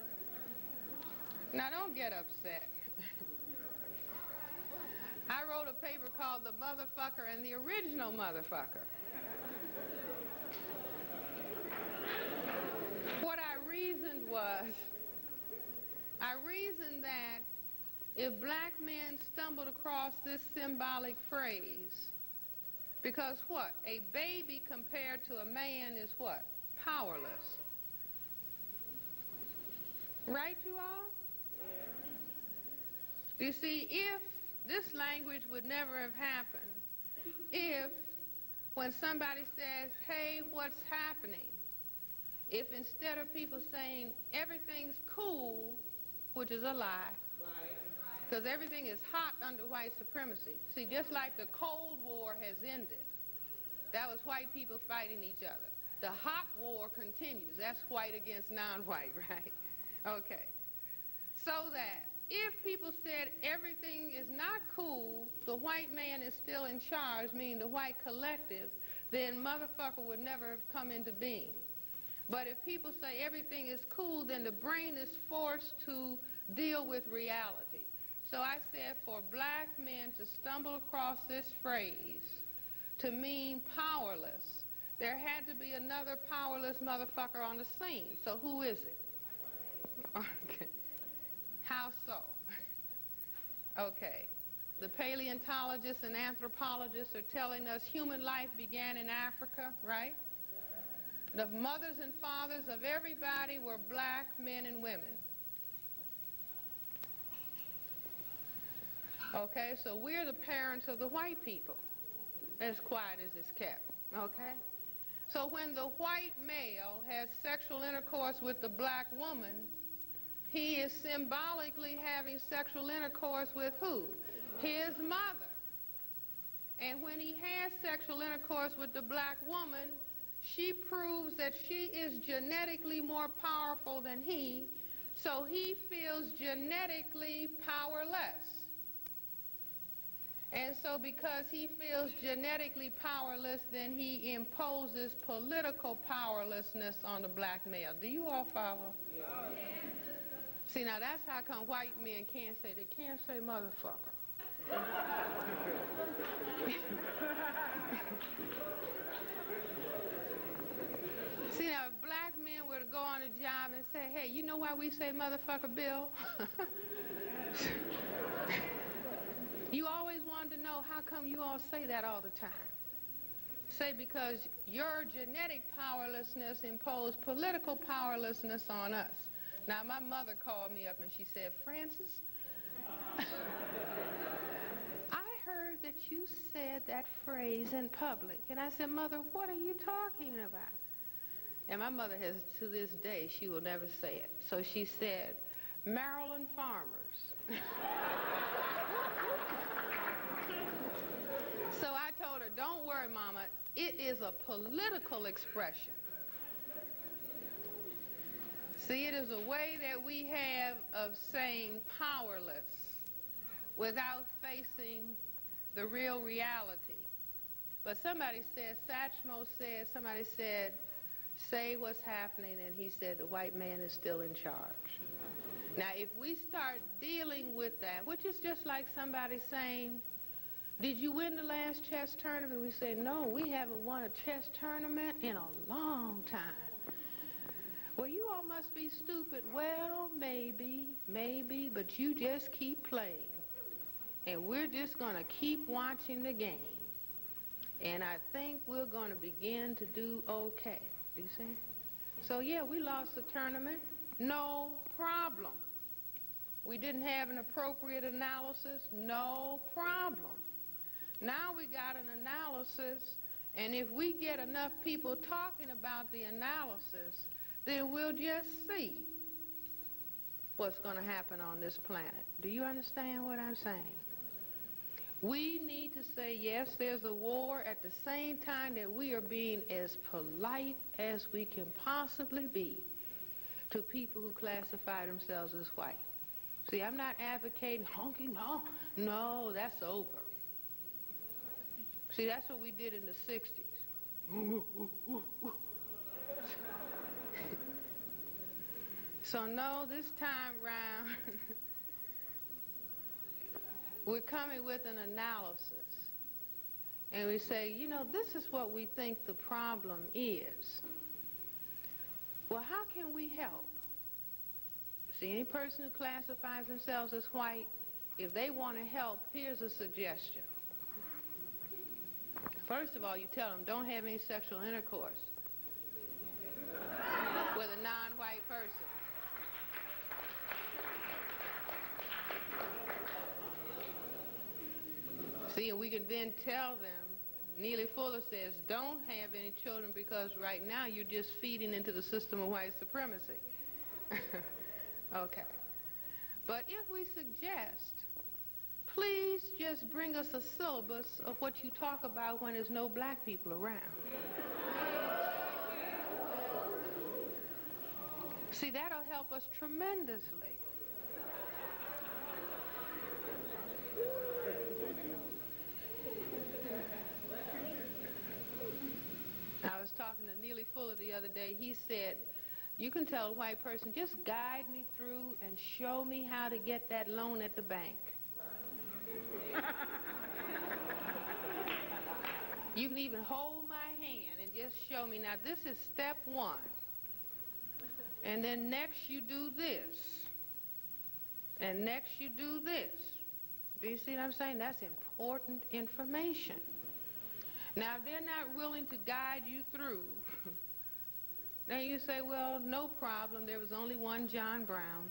Speaker 2: Now don't get upset. I wrote a paper called The Motherfucker and the Original Motherfucker. What I reasoned was, I reasoned that if black men stumbled across this symbolic phrase, because what? A baby compared to a man is what? Powerless. Right, you all? You see, if this language would never have happened, if when somebody says, hey, what's happening? If instead of people saying everything's cool, which is a lie, because everything is hot under white supremacy. See, just like the Cold War has ended, that was white people fighting each other. The hot war continues. That's white against non-white, right? Okay. So that if people said everything is not cool, the white man is still in charge, meaning the white collective, then motherfucker would never have come into being. But if people say everything is cool, then the brain is forced to deal with reality. So I said for black men to stumble across this phrase to mean powerless, there had to be another powerless motherfucker on the scene. So who is it? Okay. How so? Okay. The paleontologists and anthropologists are telling us human life began in Africa, right? The mothers and fathers of everybody were black men and women. Okay, so we're the parents of the white people, as quiet as it's kept, okay? So when the white male has sexual intercourse with the black woman, he is symbolically having sexual intercourse with who? His mother. And when he has sexual intercourse with the black woman, she proves that she is genetically more powerful than he, so he feels genetically powerless. And so because he feels genetically powerless, then he imposes political powerlessness on the black male. Do you all follow? Yeah. See, now that's how come white men can't say, they can't say motherfucker. See, now if black men were to go on a job and say, hey, you know why we say motherfucker, Bill? You always wanted to know how come you all say that all the time. Say because your genetic powerlessness imposed political powerlessness on us. Now my mother called me up and she said, Frances, I heard that you said that phrase in public. And I said, Mother, what are you talking about? And my mother has, to this day, she will never say it. So she said, Maryland farmers. So I told her, don't worry, Mama, it is a political expression. See, it is a way that we have of saying powerless without facing the real reality. But somebody said, Satchmo said, somebody said, say what's happening, and he said the white man is still in charge. Now, if we start dealing with that, which is just like somebody saying, did you win the last chess tournament? We say, no, we haven't won a chess tournament in a long time. Well, you all must be stupid. Well, maybe, but you just keep playing. And we're just going to keep watching the game. And I think we're going to begin to do okay. Do you see? So, yeah, we lost the tournament. No problem. We didn't have an appropriate analysis. No problem. Now we got an analysis, and if we get enough people talking about the analysis, then we'll just see what's going to happen on this planet. Do you understand what I'm saying? We need to say, yes, there's a war, at the same time that we are being as polite as we can possibly be to people who classify themselves as white. See, I'm not advocating honky, no, that's over. See, that's what we did in the 60s. So no, this time round, we're coming with an analysis. And we say, you know, this is what we think the problem is. Well, how can we help? See, any person who classifies themselves as white, if they want to help, here's a suggestion. First of all, you tell them, don't have any sexual intercourse with a non-white person. See, and we can then tell them, Neely Fuller says, don't have any children because right now you're just feeding into the system of white supremacy. Okay. But if we suggest, please just bring us a syllabus of what you talk about when there's no black people around. See, that'll help us tremendously. I was talking to Neely Fuller the other day. He said, you can tell a white person, just guide me through and show me how to get that loan at the bank. You can even hold my hand and just show me. Now, this is step one. And then next you do this. And next you do this. Do you see what I'm saying? That's important information. Now, if they're not willing to guide you through, then you say, well, no problem. There was only one John Brown.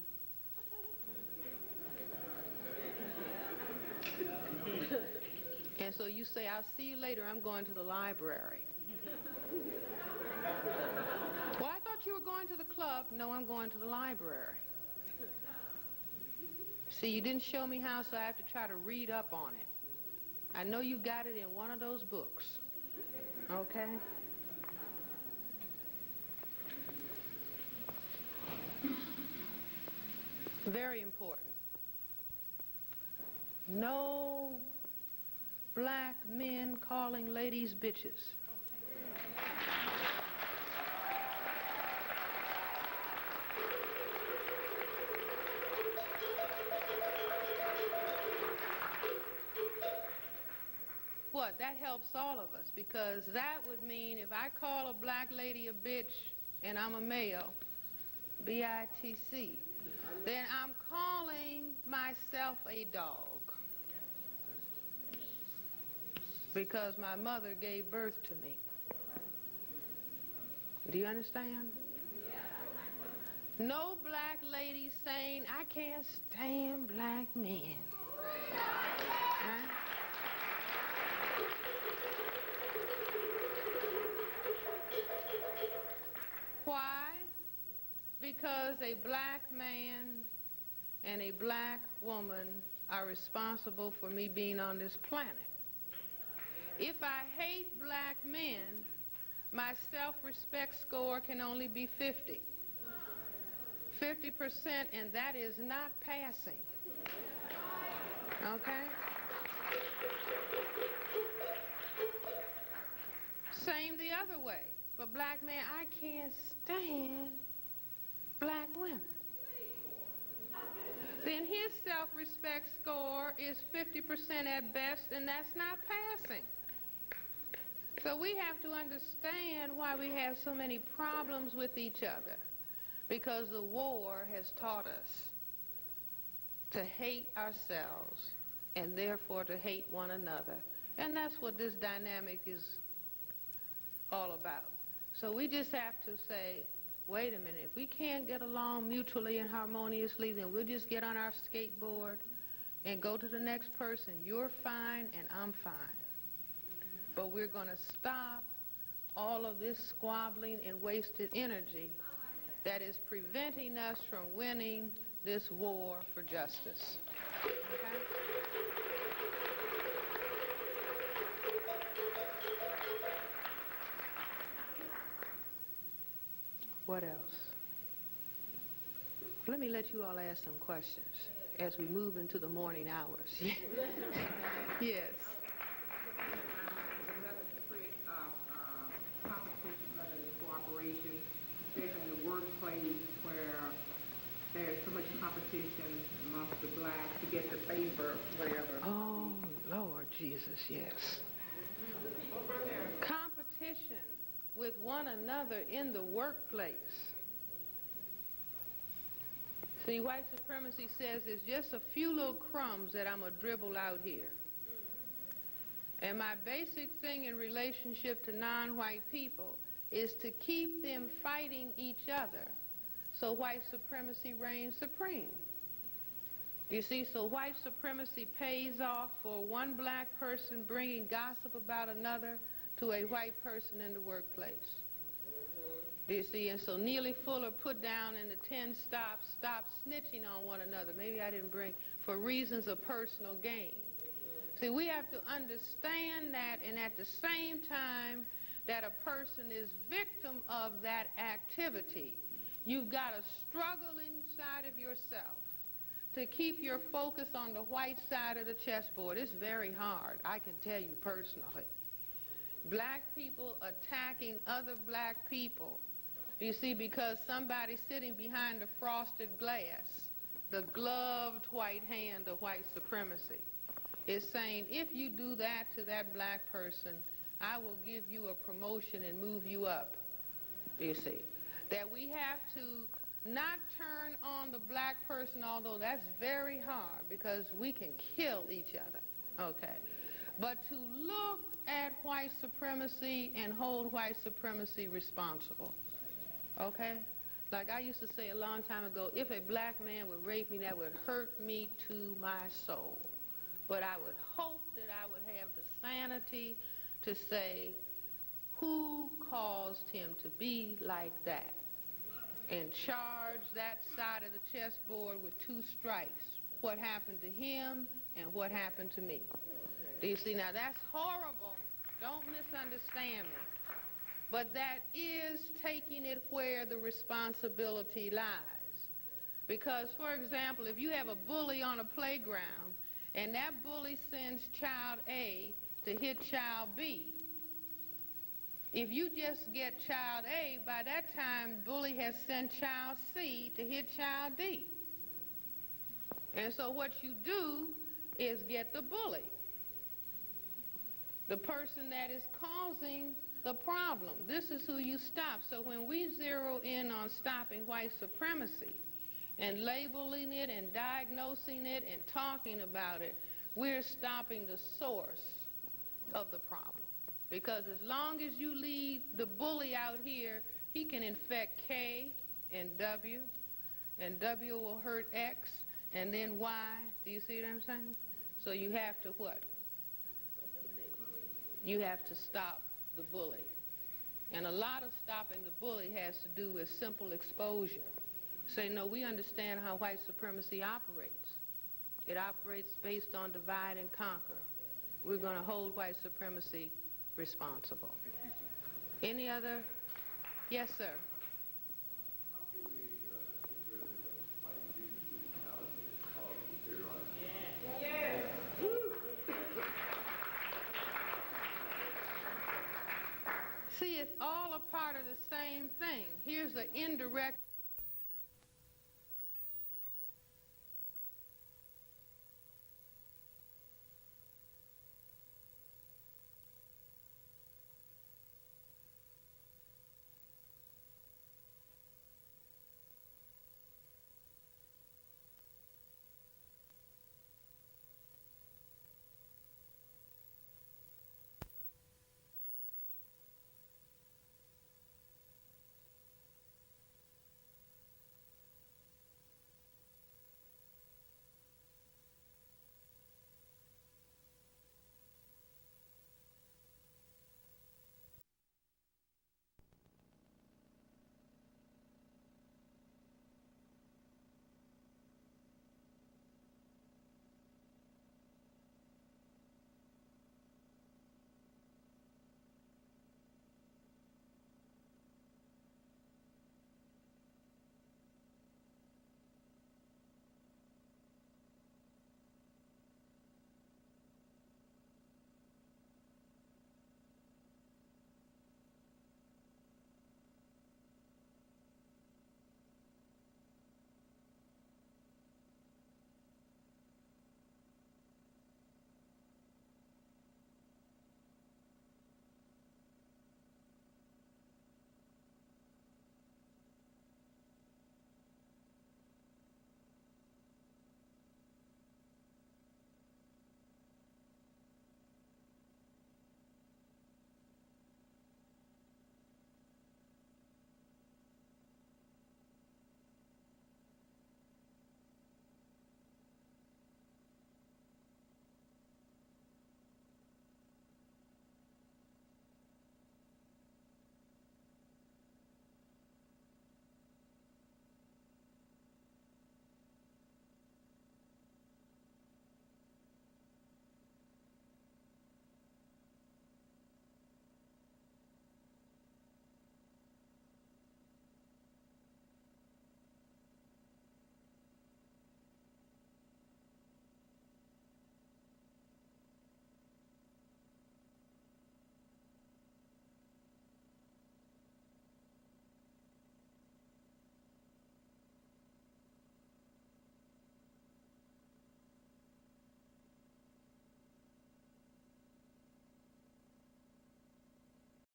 Speaker 2: And so you say, I'll see you later. I'm going to the library. Well, I thought you were going to the club. No, I'm going to the library. See, you didn't show me how, so I have to try to read up on it. I know you got it in one of those books. Okay? Very important. No black men calling ladies bitches. What? That helps all of us, because that would mean if I call a black lady a bitch and I'm a male, B-I-T-C, then I'm calling myself a dog. Because my mother gave birth to me. Do you understand? No black lady saying, I can't stand black men. Huh? Why? Because a black man and a black woman are responsible for me being on this planet. If I hate black men, my self-respect score can only be 50. 50%, and that is not passing. Okay? Same the other way. For black men, I can't stand black women. Then his self-respect score is 50% at best, and that's not passing. So we have to understand why we have so many problems with each other, because the war has taught us to hate ourselves and therefore to hate one another. And that's what this dynamic is all about. So we just have to say, wait a minute, if we can't get along mutually and harmoniously, then we'll just get on our skateboard and go to the next person. You're fine and I'm fine. But we're going to stop all of this squabbling and wasted energy that is preventing us from winning this war for justice. Okay? What else? Let me let you all ask some questions as we move into the morning hours. Yes.
Speaker 3: Cooperation, especially in the workplace where there's so much competition amongst the blacks to get the favor, whatever.
Speaker 2: Oh, Lord Jesus, yes. Competition with one another in the workplace. See, white supremacy says there's just a few little crumbs that I'm going to dribble out here. And my basic thing in relationship to non-white people is to keep them fighting each other so white supremacy reigns supreme. You see, so white supremacy pays off for one black person bringing gossip about another to a white person in the workplace. You see, and so Neely Fuller put down in the 10 stops, stop snitching on one another. Maybe I didn't bring, for reasons of personal gain. See, we have to understand that, and at the same time that a person is victim of that activity, you've got to struggle inside of yourself to keep your focus on the white side of the chessboard. It's very hard, I can tell you personally. Black people attacking other black people. You see, because somebody sitting behind the frosted glass, the gloved white hand of white supremacy, is saying, if you do that to that black person, I will give you a promotion and move you up. You see, that we have to not turn on the black person, although that's very hard because we can kill each other, okay? But to look at white supremacy and hold white supremacy responsible, okay? Like I used to say a long time ago, if a black man would rape me, that would hurt me to my soul. But I would hope that I would have the sanity to say, who caused him to be like that? And charge that side of the chessboard with 2 strikes. What happened to him and what happened to me. Do you see? Now that's horrible. Don't misunderstand me. But that is taking it where the responsibility lies. Because, for example, if you have a bully on a playground and that bully sends child A to hit child B, if you just get child A, by that time, bully has sent child C to hit child D. And so what you do is get the bully, the person that is causing the problem. This is who you stop. So when we zero in on stopping white supremacy and labeling it and diagnosing it and talking about it, we're stopping the source of the problem. Because as long as you leave the bully out here, he can infect K and W will hurt X, and then Y. Do you see what I'm saying? So you have to what? You have to stop the bully. And a lot of stopping the bully has to do with simple exposure. Say, no, we understand how white supremacy operates. It operates based on divide and conquer. We're going to hold white supremacy responsible. Any other? Yes, sir.
Speaker 4: How can we get rid of white Jesus brutality as called superiority?
Speaker 2: See, it's all a part of the same thing. Here's an indirect